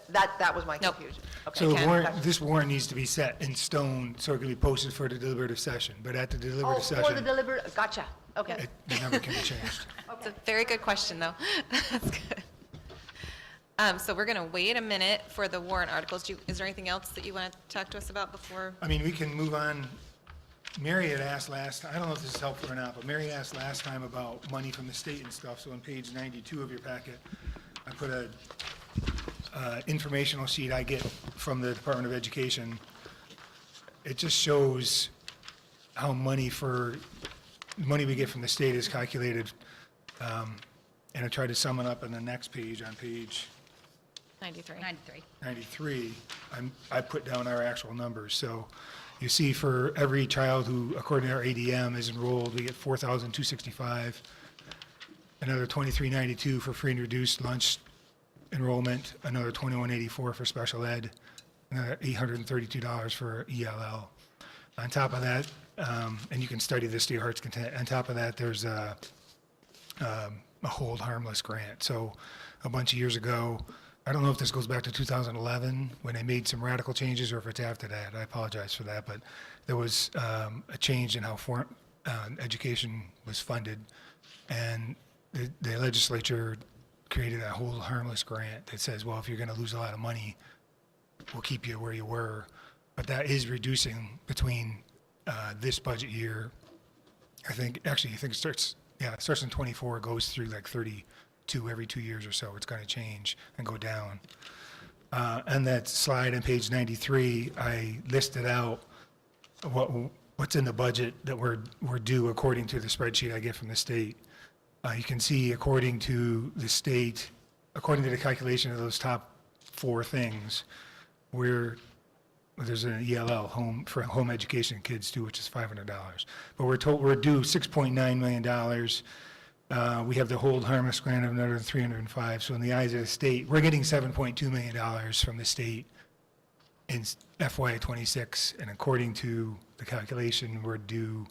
that was my Nope. confusion. Okay. So the can. warrant, this warrant needs to be set in stone so it can be posted for the deliberative session. But at the Oh, deliberative for the session, deliberative, gotcha, okay. the number can be changed. It's a very good question, though. That's good. So we're going to wait a minute for the warrant articles. Is there anything else that you want to talk to us about before? I mean, we can move on. Mary had asked I don't know if this is helpful or not, but Mary asked last time about money from the state and stuff. So on page 92 of your packet, I put a informational sheet I get from the Department of Education. It just shows how money we get from the state is calculated. And I tried to sum it up in the next page, on page 93. 93, I put down our actual numbers. So you see for every child who, according to our ADM, is enrolled, we get $4,265, another $2,392 for free and reduced lunch enrollment, another $2,184 for special ed, another $832 for ELL. On top of that, and you can study this to your heart's content, on top of that, there's a hold harmless grant. So a bunch of years ago, I don't know if this goes back to 2011 when they made some radical changes or if it's after that. I apologize for that, but there was a change in how education was funded, and the legislature created a hold harmless grant that says, well, if you're going to lose a lot of money, we'll keep you where you were. But that is reducing between this budget year. I think it starts in 24, goes through like 32 every 2 years or so. It's going to change and go down. On that slide on page 93, I listed out what's in the budget that we're due according to the spreadsheet I get from the state. You can see according to the state, according to the calculation of those top 4 things, there's an ELL for home education kids too, which is $500. But we're due $6.9 million. We have the hold harmless grant of another $305. So in the eyes of the state, we're getting $7.2 million from the state in FY26, and according to the calculation, we're due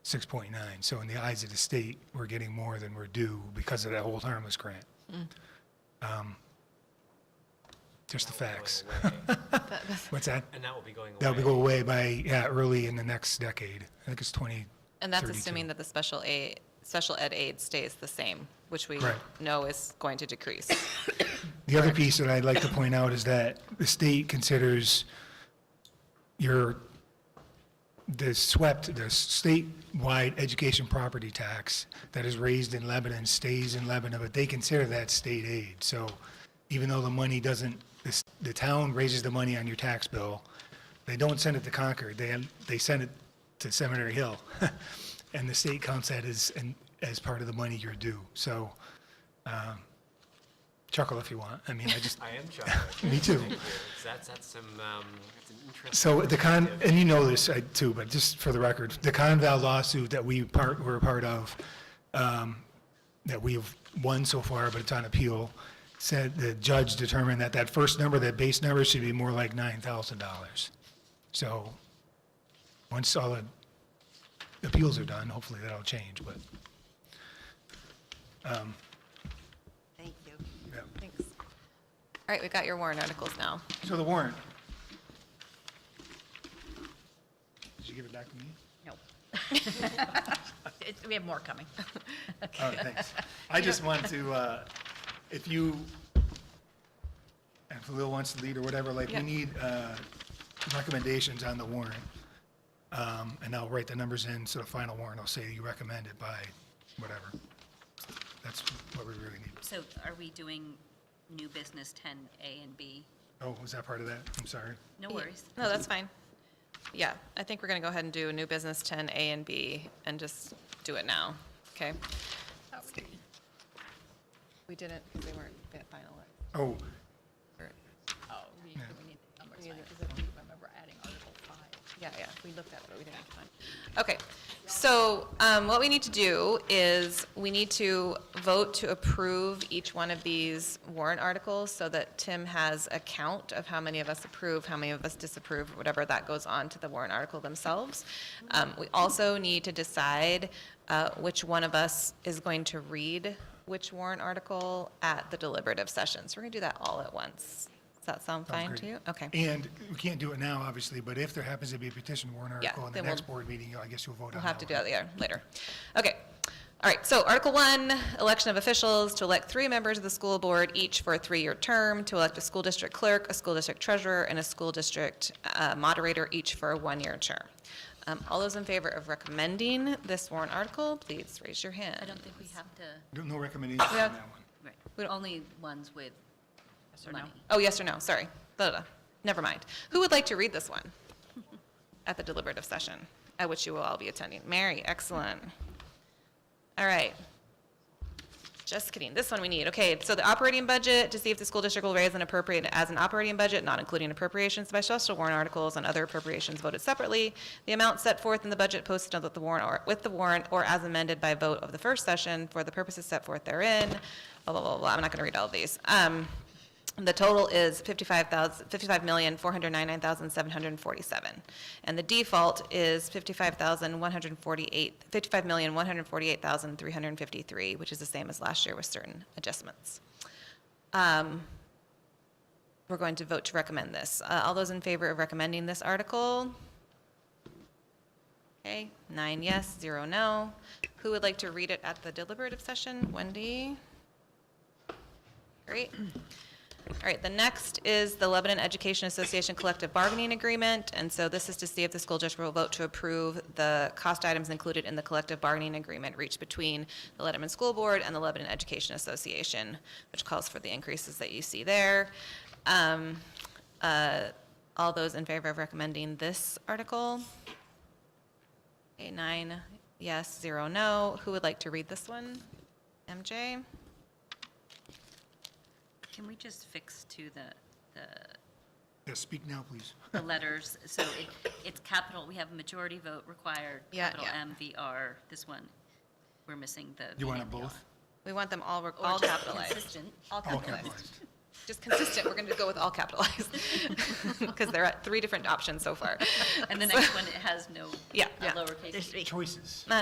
6.9. So in the eyes of the state, we're getting more than we're due because of that hold harmless grant. Just the facts. What's that? And that will be going away. That'll go away by, early in the next decade. I think it's 2032. And that's assuming that the special ed aid stays the same, which we Right. know is going to decrease. The other piece that I'd like to point out is that the state considers the statewide education property tax that is raised in Lebanon stays in Lebanon, but they consider that state aid. So even though the money the town raises the money on your tax bill, they don't send it to Concord, they send it to Cemetery Hill. And the state counts that as part of the money you're due. So chuckle if you want. I mean, I am chuckling. Me too. Thank you. That's an interesting. So and you know this too, but just for the record, the Conval lawsuit that were a part of, that we've won so far, but it's on appeal, said the judge determined that first number, that base number, should be more like $9,000. So once all the appeals are done, hopefully that'll change, but. Thank you. Thanks. All right, we've got your warrant articles now. So the warrant. you give it back to me? No. We have more coming. Oh, thanks. I just want to, if you, if Lil wants to lead or whatever, like, we Yeah. need recommendations on the warrant. And I'll write the numbers in, so the final warrant, I'll say you recommend it by whatever. That's what we really need. So are we doing new business 10A and B? Oh, was that part of that? I'm sorry. No worries. No, that's fine. Yeah, I think we're going to go ahead and do new business 10A and B and just do it now, okay? We didn't, because they weren't finalized. Oh, Oh, we need the numbers. I don't remember adding Article 5. Yeah, we looked at it, but we didn't find. Okay, so what we need to do is we need to vote to approve each one of these warrant articles so that Tim has a count of how many of us approve, how many of us disapprove, or whatever that goes on to the warrant article themselves. We also need to decide which one of us is going to read which warrant article at the deliberative session. So we're going to do that all at once. Does that sound fine great. to you? Okay. and we can't do it now, obviously, but if there happens to be a petition warrant Yeah, article in the then next we'll- board meeting, I guess you'll vote on that We'll have to do one. that later. Okay. All right, so Article 1, election of officials, to elect 3 members of the school board, each for a 3-year term, to elect a school district clerk, a school district treasurer, and a school district moderator, each for a 1-year term. All those in favor of recommending this warrant article, please raise your hand. I don't think we have to, No recommendation on that one. right, only ones with money. Oh, yes or no, sorry. Never mind. Who would like to read this one at the deliberative session, at which you will all be attending? Mary, excellent. All right. Just kidding. This one we need. Okay, so the operating budget, to see if the school district will raise and appropriate as an operating budget, not including appropriations by special warrant articles and other appropriations voted separately. The amount set forth in the budget posted with the warrant or as amended by vote of the first session for the purposes set forth therein. Blah, blah, blah, blah. I'm not going to read all of these. The total is $55,499,747, and the default is $55,148,353, which is the same as last year with certain adjustments. We're going to vote to recommend this. All those in favor of recommending this article? Okay, 9 yes, 0 no. Who would like to read it at the deliberative session? Wendy? Great. All right, the next is the Lebanon Education Association Collective Bargaining Agreement, and so this is to see if the school district will vote to approve the cost items included in the collective bargaining agreement reached between the Lebanon School Board and the Lebanon Education Association, which calls for the increases that you see there. All those in favor of recommending this article? Okay, 9 yes, 0 no. Who would like to read this one? MJ? Can we just fix to Yeah, speak now, please. the letters? So it's capital, we have a majority vote required, Yeah, capital yeah. MVR. This one, we're missing the. You want it VNVR. both? We want them all Or just capitalized. consistent. All All capitalized. capitalized. Just consistent, we're going to go with all capitalized. Because there are 3 different options so far. And the next one, it has no Yeah. lowercase. Choices. No.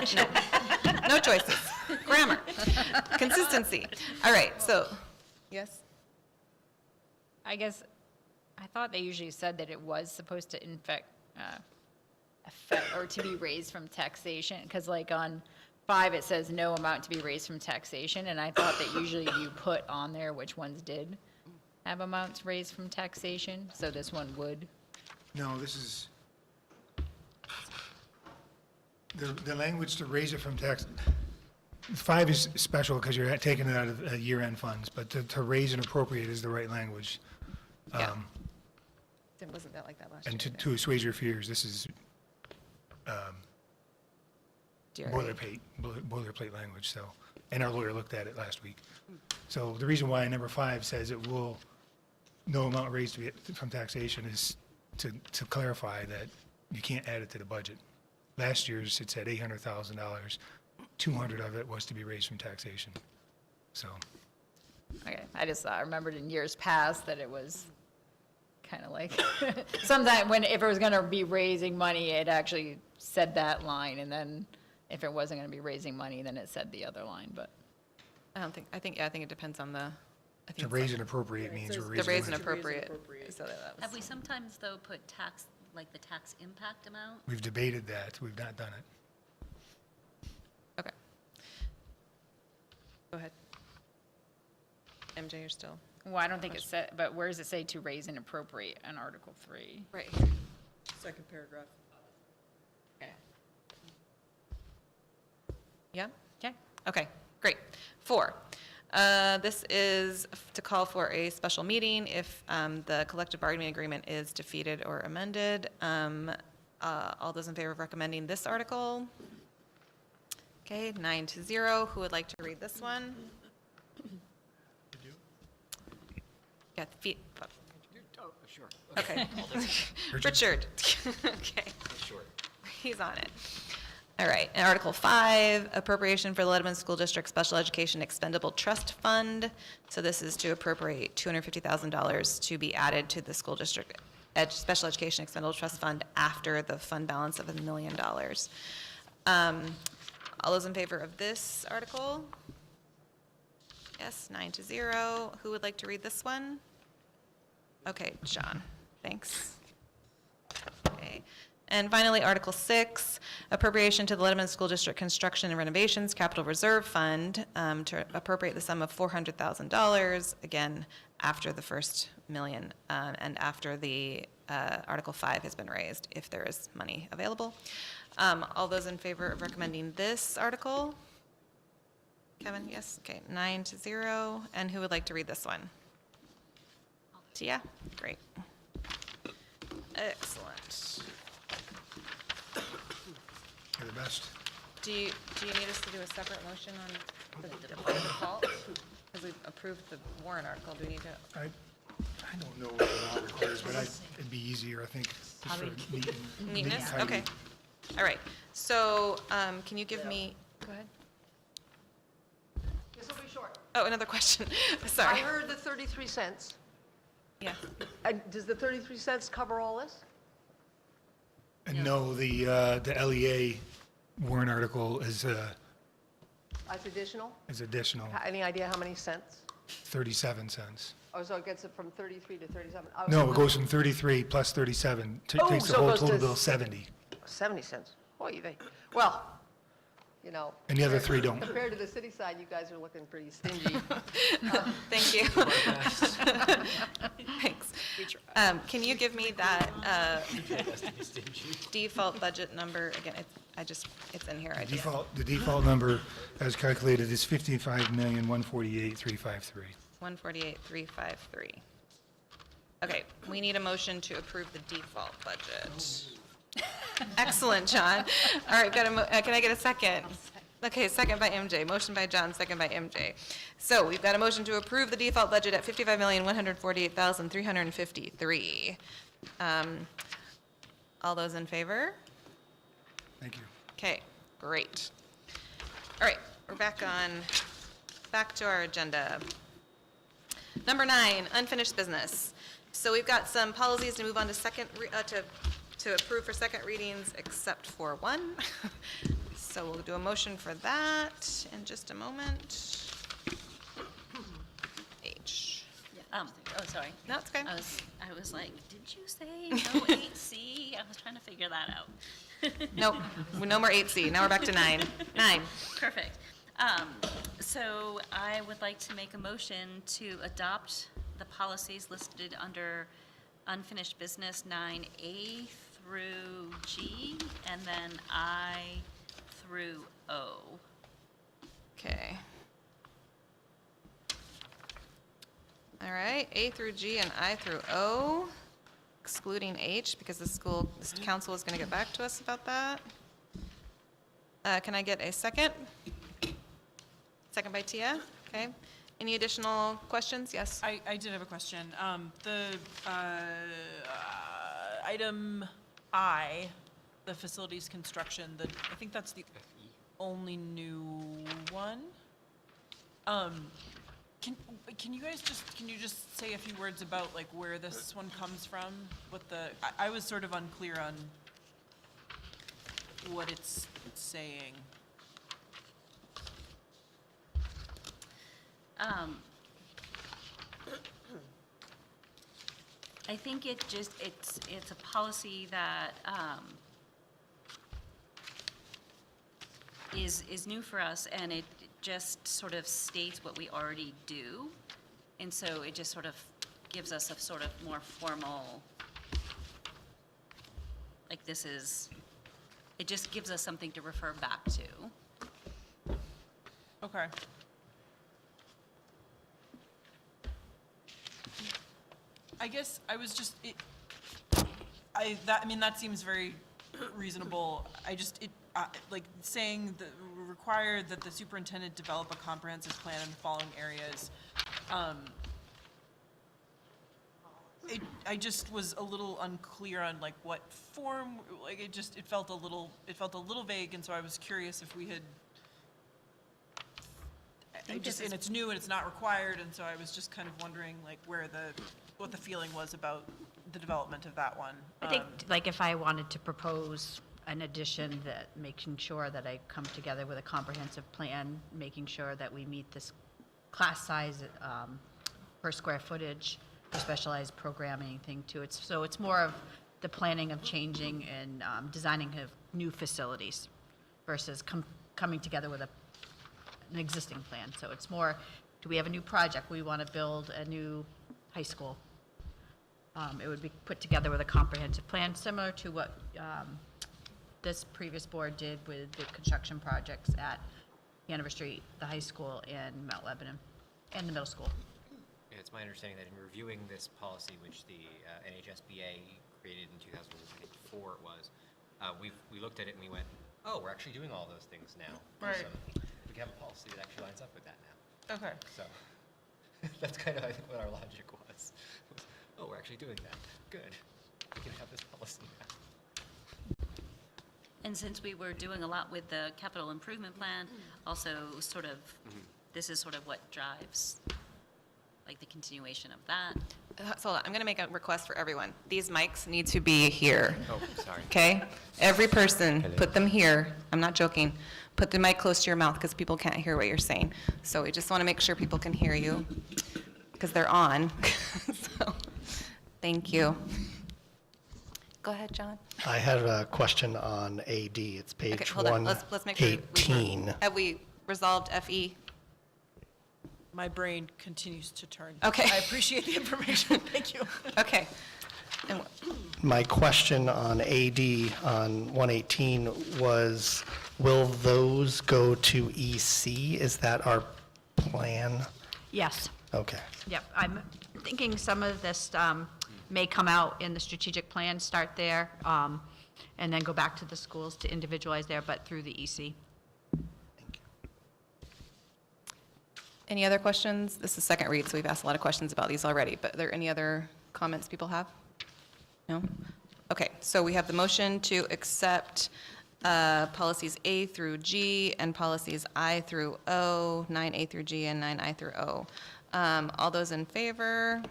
No choices. Grammar. Consistency. All right, so, yes? I guess, I thought they usually said that it was supposed to affect, or to be raised from taxation, because like on 5, it says no amount to be raised from taxation, and I thought that usually you put on there which ones did have amounts raised from taxation, so this one would. No, this is, the language to raise it from tax, 5 is special because you're taking it out of year-end funds, but to raise and appropriate is the right language. Yeah. Wasn't that like that last year? And to assuage your fears, this is DRA. boilerplate language, so, and our lawyer looked at it last week. So the reason why number 5 says it will, no amount raised from taxation is to clarify that you can't add it to the budget. Last year's, it said $800,000, 200 of it was to be raised from taxation, so. Okay, I just remembered in years past that it was kind of like, sometime if it was going to be raising money, it actually said that line, and then if it wasn't going to be raising money, then it said the other line, but. I think it depends on the, I think To it's raise like- and appropriate means we're the raising raise and money. appropriate. So that was. Have we sometimes, though, put like the tax impact amount? We've debated that. We've not done it. Okay. Go ahead. MJ, you're still. Well, I don't think it said, but where does it say to raise and appropriate in Article 3? Right. Second paragraph. Okay. Yeah? Okay. Okay, great. 4, this is to call for a special meeting if the collective bargaining agreement is defeated or amended. All those in favor of recommending this article? Okay, 9-0. Who would like to read this one? Yeah, Sure. okay. Richard. Richard. Okay, Sure. he's on it. All right, and Article 5, appropriation for the Lebanon School District Special Education Expendable Trust Fund. So this is to appropriate $250,000 to be added to the school district Special Education Expendable Trust Fund after the fund balance of $1 million. All those in favor of this article? Yes, 9-0. Who would like to read this one? Okay, John, thanks. Okay. And finally, Article 6, appropriation to the Lebanon School District Construction and Renovations Capital Reserve Fund to appropriate the sum of $400,000, again, after the first million and after the Article 5 has been raised, if there is money available. All those in favor of recommending this article? Kevin, yes? Okay, 9-0. And who would like to read this one? Tia? Great. Excellent. You're the best. Do you need us to do a separate motion on the default? Because we've approved the warrant article, do we need to? I don't know what the law requires, but it'd be easier, I think, just for Neatness? tidy. Okay. All right. So can you give me, go ahead. This will be short. Oh, another question. I Sorry. heard the 33 cents. Yeah. Does the 33 cents cover all this? No, the LEA warrant article is That's additional? additional, Any idea how many cents? 37 cents. Oh, so it gets it from 33 to 37? Oh, No, so it goes from 33 plus 37, Oh, takes the so it whole goes to total bill 70. 70 cents. Boy, well, you know. And the other three don't. Compared to the city side, you guys are looking pretty stingy. Thank you. Thanks. Can you give me that default budget number again? It's in here. The default number as calculated is 55,148,353. 148,353. Okay, we need a motion to approve the default budget. Excellent, John. All right, can I get a second? Okay, second by MJ. Motion by John, second by MJ. So we've got a motion to approve the default budget at $55,148,353. All those in favor? Thank you. Okay, great. All right, we're back to our agenda. Number 9, unfinished business. So we've got some policies to move on to to approve for second readings, except for one. So we'll do a motion for that in just a moment. H. Oh, sorry. No, it's okay. I was like, did you say no 8C? I was trying to figure that out. Nope, no more 8C. Now we're back to 9. 9. Perfect. So I would like to make a motion to adopt the policies listed under unfinished business 9A through G, and then I through O. Okay. All right, A through G and I through O, excluding H, because the council is going to get back to us about that. Can I get a second? Second by Tia, okay. Any additional questions? Yes? I did have a question. The item I, the facilities construction, I think that's the only new one. Can you guys can you just say a few words about like where this one comes from? I was sort of unclear on what it's saying. I think it's a policy that is new for us, and it just sort of states what we already do. And so it just sort of gives us a sort of more formal, like it just gives us something to refer back to. Okay. I guess I was just, that seems very reasonable. Like saying that require that the superintendent develop a comprehensive plan in the following areas. I just was a little unclear on like what form, like it felt a little vague, and so I was curious if we had, and it's new and it's not required, and so I was just kind of wondering like what the feeling was about the development of that one. I think, like, if I wanted to propose an addition, that making sure that I come together with a comprehensive plan, making sure that we meet this class size per square footage, for specialized programming thing too. So it's more of the planning of changing and designing of new facilities versus coming together with an existing plan. So it's more, do we have a new project? We want to build a new high school. It would be put together with a comprehensive plan, similar to what this previous board did with the construction projects at Hanover Street, the high school, and Mount Lebanon, and the middle school. Yeah, it's my understanding that in reviewing this policy, which the NHSBA created in 2004 it was, we looked at it and we went, oh, we're actually doing all those things now. Right. So we have a policy that actually lines up with that now. Okay. So that's kind of, I think, what our logic was. Oh, we're actually doing that. Good. We can have this policy now. And since we were doing a lot with the capital improvement plan, also sort of, this is sort of what drives, like, the continuation of that. So I'm going to make a request for everyone. These mics need to be here. Oh, sorry. Okay? Every person, put them here. I'm not joking. Put the mic close to your mouth because people can't hear what you're saying. So we just want to make sure people can hear you because they're on. So, thank you. Go ahead, John. I had a question on AD. It's page Okay, hold on. Let's make sure 118. have we resolved FE? My brain continues to turn. Okay. I appreciate the information. Thank you. Okay. And My question on AD on 118 was, will those go to EC? Is that our plan? Yes. Okay. Yep, I'm thinking some of this may come out in the strategic plan, start there, and then go back to the schools to individualize there, but through the EC. Any other questions? This is second read, so we've asked a lot of questions about these already, but are there any other comments people have? No? Okay, so we have the motion to accept policies A through G and policies I through O, 9A through G and 9I through O. All those in favor?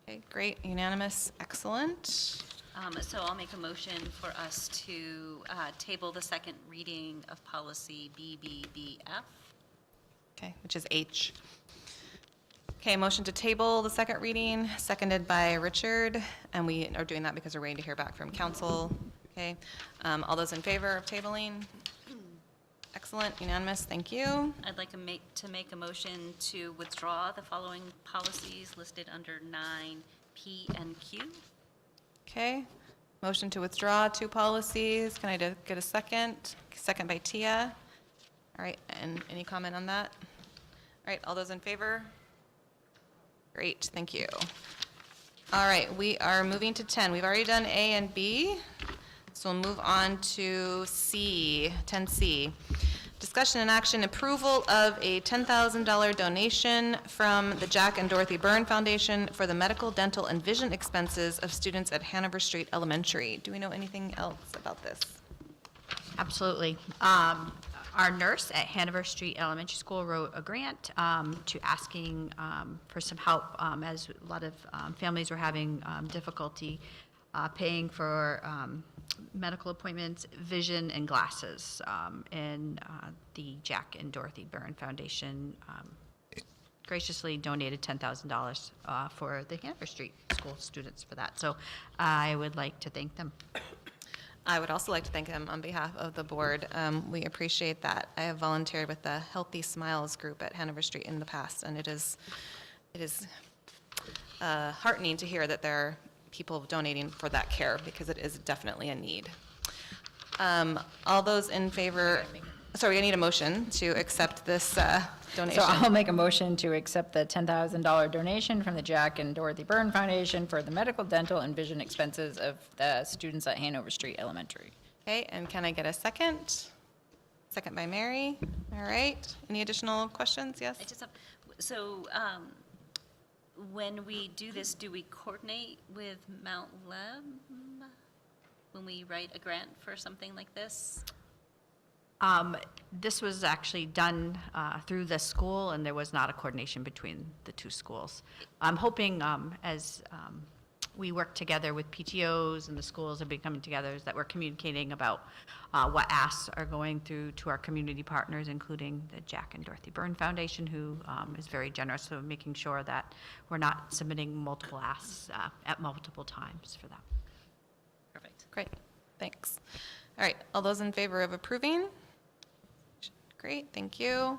Okay, great, unanimous, excellent. So I'll make a motion for us to table the second reading of policy BBBF. Okay, which is H. Okay, motion to table the second reading, seconded by Richard, and we are doing that because we're waiting to hear back from council. Okay, all those in favor of tabling? Excellent, unanimous, thank you. I'd like to make a motion to withdraw the following policies listed under 9P and Q. Okay, motion to withdraw 2 policies. Can I get a second? Second by Tia. All right, and any comment on that? All right, all those in favor? Great, thank you. All right, we are moving to 10. We've already done A and B, so we'll move on to C, 10C. Discussion and action, approval of a $10,000 donation from the Jack and Dorothy Byrne Foundation for the medical, dental, and vision expenses of students at Hanover Street Elementary. Do we know anything else about this? Absolutely. Our nurse at Hanover Street Elementary School wrote a grant to asking for some help as a lot of families were having difficulty paying for medical appointments, vision, and glasses. And the Jack and Dorothy Byrne Foundation graciously donated $10,000 for the Hanover Street School students for that. So I would like to thank them. I would also like to thank him on behalf of the board. We appreciate that. I have volunteered with the Healthy Smiles group at Hanover Street in the past, and it is heartening to hear that there are people donating for that care, because it is definitely a need. All those in favor, sorry, I need a motion to accept this donation. So I'll make a motion to accept the $10,000 donation from the Jack and Dorothy Byrne Foundation for the medical, dental, and vision expenses of the students at Hanover Street Elementary. Okay, and can I get a second? Second by Mary. All right. Any additional questions? Yes? I just have, so when we do this, do we coordinate with Mount Leb when we write a grant for something like this? This was actually done through the school, and there was not a coordination between the two schools. I'm hoping as we work together with PTOs and the schools have been coming together, is that we're communicating about what asks are going through to our community partners, including the Jack and Dorothy Byrne Foundation, who is very generous of making sure that we're not submitting multiple asks at multiple times for them. Perfect. Great. Thanks. All right. All those in favor of approving? Great. Thank you. All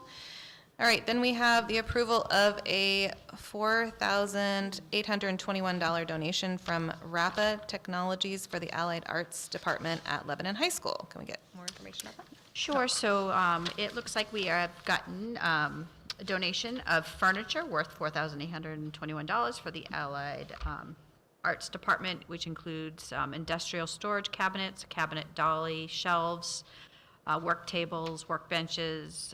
right. Then we have the approval of a $4,821 donation from Rappa Technologies for the Allied Arts Department at Lebanon High School. Can we get more information about that? Sure. So it looks like we have gotten a donation of furniture worth $4,821 for the Allied Arts Department, which includes industrial storage cabinets, a cabinet dolly, shelves, work tables, workbenches,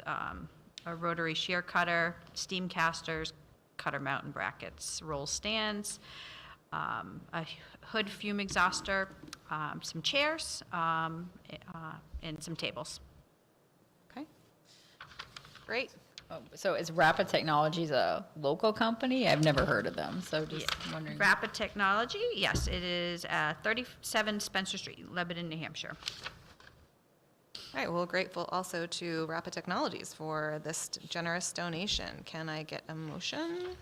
a rotary shear cutter, steam casters, cutter mountain brackets, roll stands, a hood fume exhauster, some chairs, and some tables. Okay. Great. So is Rapid Technologies a local company? I've never heard of them, so just wondering. Rapid Technology, yes, it is 37 Spencer Street, Lebanon, New Hampshire. All right. Well, grateful also to Rappa Technologies for this generous donation. Can I get a motion?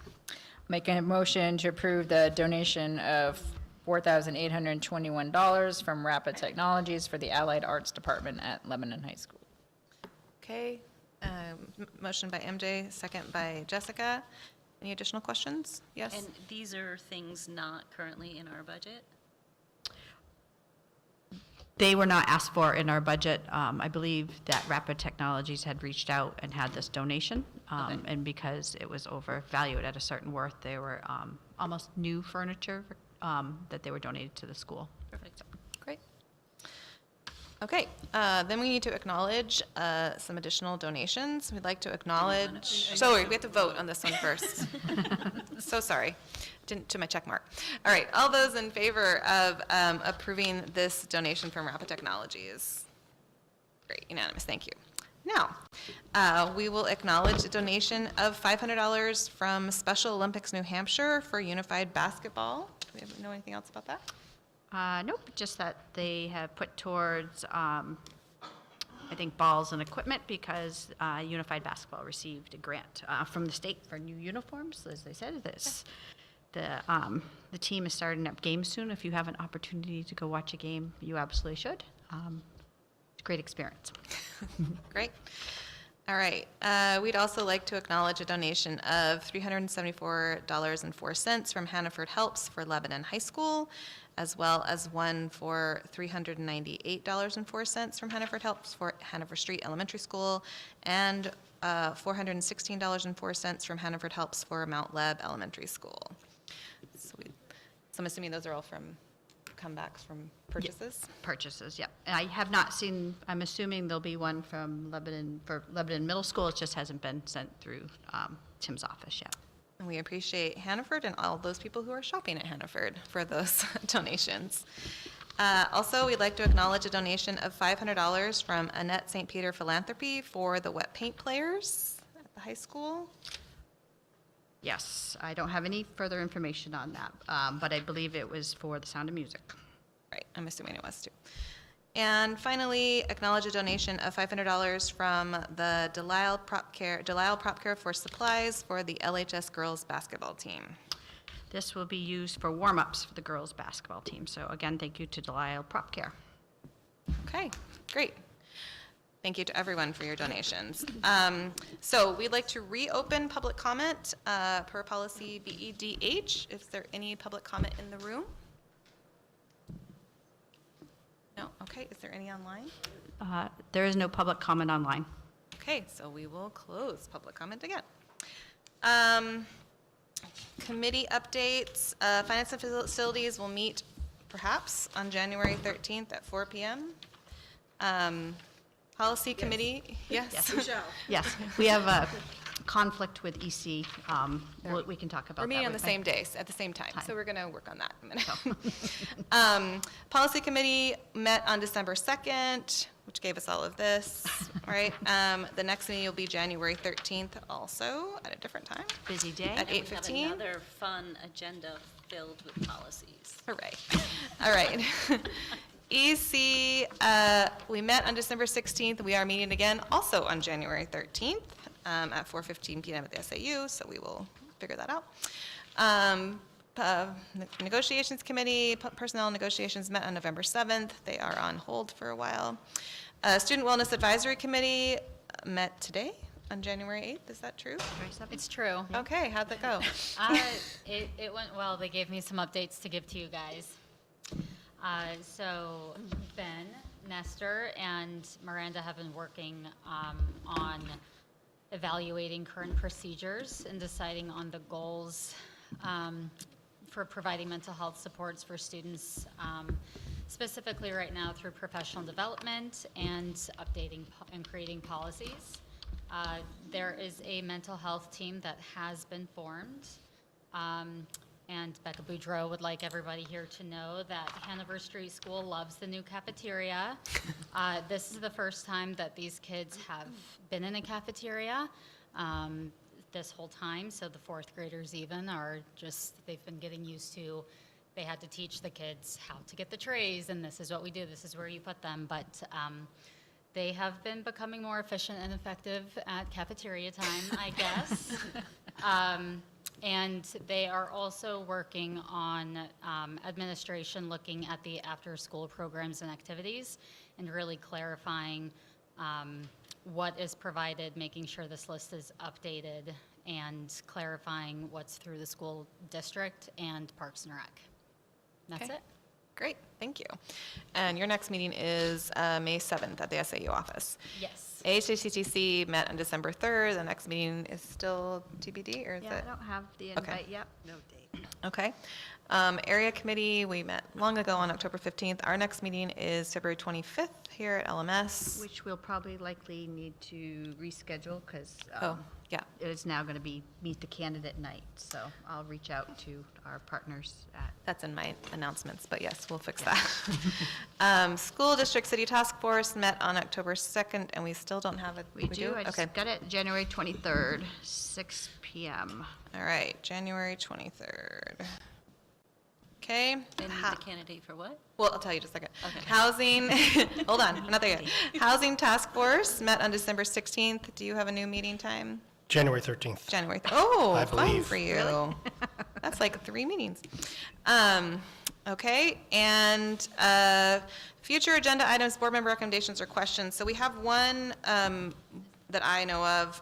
Making a motion to approve the donation of $4,821 from Rapid Technologies for the Allied Arts Department at Lebanon High School. Okay. Motion by MJ, second by Jessica. Any additional questions? Yes? And these are things not currently in our budget? They were not asked for in our budget. I believe that Rapid Technologies had reached out and had this donation, and because it was overvalued at a certain worth, they were almost new furniture that they were donated to the school. Perfect. Great. Okay. Then we need to acknowledge some additional donations. We'd like to acknowledge, sorry, we have to vote on this one first. So sorry. To my check mark. All right, all those in favor of approving this donation from Rapid Technologies? Great, unanimous, thank you. Now, we will acknowledge a donation of $500 from Special Olympics New Hampshire for unified basketball. Do we know anything else about that? Nope, just that they have put towards, I think, balls and equipment because Unified Basketball received a grant from the state for new uniforms. As they said, the team is starting up games soon. If you have an opportunity to go watch a game, you absolutely should. It's a great experience. Great. All right. We'd also like to acknowledge a donation of $374.04 from Hannaford Helps for Lebanon High School, as well as one for $398.04 from Hannaford Helps for Hanover Street Elementary School, and $416.04 from Hannaford Helps for Mount Leb Elementary School. So I'm assuming those are all from comebacks from purchases? Purchases, yep. And I have not seen, I'm assuming there'll be one from Lebanon, for Lebanon Middle School. It just hasn't been sent through Tim's office yet. And we appreciate Hannaford and all those people who are shopping at Hannaford for those donations. Also, we'd like to acknowledge a donation of $500 from Annette St. Peter Philanthropy for the wet paint players at the high school. Yes, I don't have any further information on that, but I believe it was for the Sound of Music. Right, I'm assuming it was too. And finally, acknowledge a donation of $500 from the Delisle Prop Care for supplies for the LHS girls basketball team. This will be used for warm-ups for the girls' basketball team. So again, thank you to Delisle Prop Care. Okay, great. Thank you to everyone for your donations. So we'd like to reopen public comment per policy BEDH. Is there any public comment in the room? No, okay, is there any online? There is no public comment online. Okay, so we will close public comment again. Committee updates, Finance and Facilities will meet perhaps on January 13th at 4 p.m. Policy Committee, yes? Yes, we have a conflict with EC. We can talk about that. We're meeting on the with- same day, at the same time, so we're going to work on that in a minute. Policy Committee met on December 2nd, which gave us all of this, right? The next meeting will be January 13th also, at a different time, Busy day. at We have 8:15. another fun agenda filled with policies. Hooray. All right. EC, we met on December 16th. We are meeting again also on January 13th at 4:15 p.m. at the SAU, so we will figure that out. Negotiations Committee, Personnel Negotiations met on November 7th. They are on hold for a while. Student Wellness Advisory Committee met today on January 8th. Is that true? It's true. Okay, how'd that go? It went well. They gave me some updates to give to you guys. So Ben, Nestor, and Miranda have been working on evaluating current procedures and deciding on the goals for providing mental health supports for students, specifically right now through professional development and updating and creating policies. There is a mental health team that has been formed. And Becca Boudreau would like everybody here to know that Hanover Street School loves the new cafeteria. This is the first time that these kids have been in a cafeteria this whole time, so the fourth graders even are just, they've been getting used to, they had to teach the kids how to get the trays, and this is what we do, this is where you put them, but they have been becoming more efficient and effective at cafeteria time, I guess. And they are also working on administration, looking at the after-school programs and activities, and really clarifying what is provided, making sure this list is updated, and clarifying what's through the school district and Parks and Rec. That's Okay. it. Great, thank you. And your next meeting is May 7th at the SAU office. Yes. AHCTC met on December 3rd. The next meeting is still TBD, or is Yeah, it? I don't have the Okay. invite yet. No date. Okay. Area Committee, we met long ago on October 15th. Our next meeting is February 25th here at LMS. Which we'll probably likely need to reschedule because Oh, yeah. it is now going to be meet the candidate night. So I'll reach out to our partners at. That's in my announcements, but yes, we'll fix that. School District City Task Force met on October 2nd, and we still don't have it. We do. I just Okay. got it January 23rd, 6 p.m. All right, January 23rd. Okay. They need the candidate for what? Well, I'll tell you in just a second. Okay. Housing, hold on, I'm not there yet. Housing Task Force met on December 16th. Do you have a new meeting time? January 13th. January, oh, I fun believe. for you. That's like 3 meetings. Okay, and future agenda items, board member recommendations or questions. So we have one that I know of,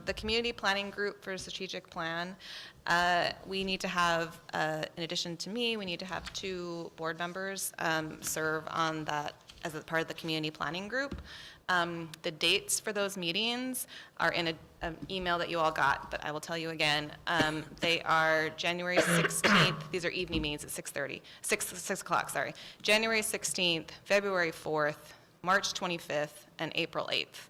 the Community Planning Group for Strategic Plan. We need to have, in addition to me, we need to have 2 board members serve on that as a part of the Community Planning Group. The dates for those meetings are in an email that you all got, but I will tell you again. They are January 16th. These are evening meetings at 6 o'clock, sorry. January 16th, February 4th, March 25th, and April 8th.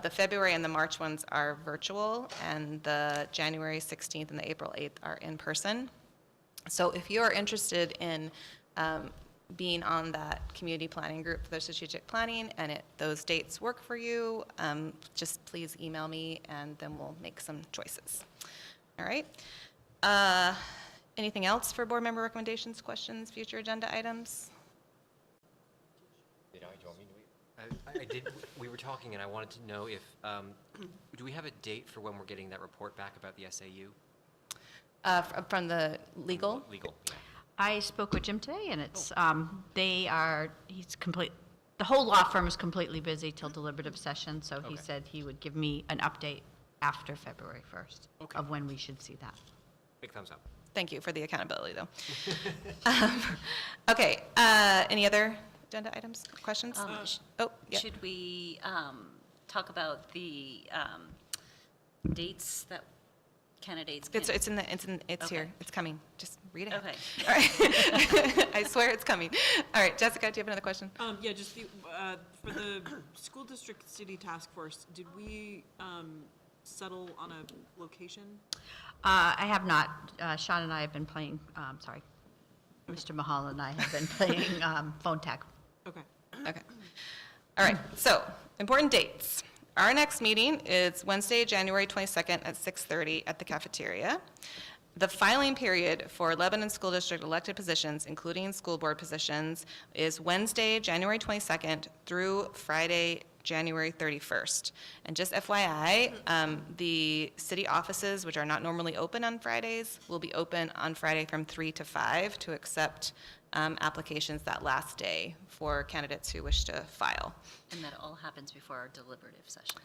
The February and the March ones are virtual, and the January 16th and the April 8th are in person. So if you are interested in being on that community planning group for the strategic planning, and those dates work for you, just please email me, and then we'll make some choices. All right. Anything else for board member recommendations, questions, future agenda items? The you want me to? I did, we were talking and I wanted to know if, do we have a date for when we're getting that report back about the SAU? From the legal? Legal, yeah. I spoke with Jim today, and it's, the whole law firm is completely busy till deliberative session, so he Okay. said he would give me an update after February 1st Okay. of when we should see that. Big thumbs up. Thank you for the accountability, though. Okay, any other agenda items, questions? Oh, yeah. Should we talk about the dates that candidates can? It's here, Okay. it's coming, just read it. Okay. All right, I swear it's coming. All right, Jessica, do you have another question? Yeah, just for the school district city task force, did we settle on a location? I have not. Sean and I have been playing, Mr. Mahal and I have been playing phone tag. Okay. Okay. All right, so, important dates. Our next meeting is Wednesday, January 22nd at 6:30 at the cafeteria. The filing period for Lebanon School District elected positions, including school board positions, is Wednesday, January 22nd through Friday, January 31st. And just FYI, the city offices, which are not normally open on Fridays, will be open on Friday from 3 to 5 to accept applications that last day for candidates who wish to file. And that all happens before our deliberative session.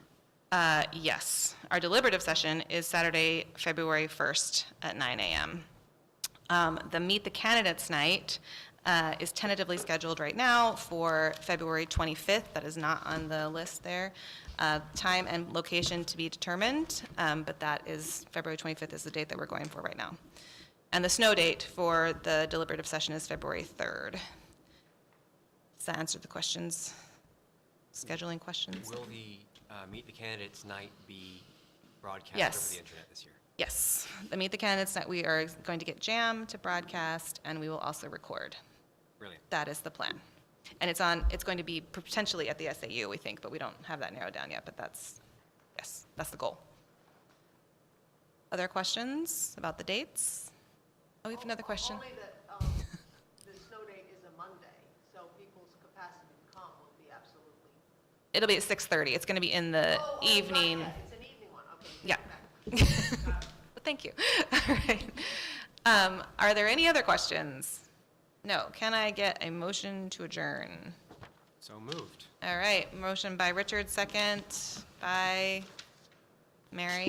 Yes, our deliberative session is Saturday, February 1st at 9 a.m. The Meet the Candidates Night is tentatively scheduled right now for February 25th. That is not on the list there. Time and location to be determined, but that is, February 25th is the date that we're going for right now. And the snow date for the deliberative session is February 3rd. Does that answer the questions? Scheduling questions? Will the Meet the Candidates night be broadcast Yes. over the internet this year? Yes, the Meet the Candidates Night, we are going to get Jam to broadcast, and we will also record. Brilliant. That is the plan. And it's going to be potentially at the SAU, we think, but we don't have that narrowed down yet, but that's the goal. Other questions about the dates? Oh, we have another question. Only that the snow date is a Monday, so people's capacity to come will be absolutely. It'll be at 6:30. It's going to be in the evening. Not yet. It's an evening one, okay. Yeah. Thank you. All right. Are there any other questions? No. Can I get a motion to adjourn? So moved. All right. Motion by Richard, second by Mary.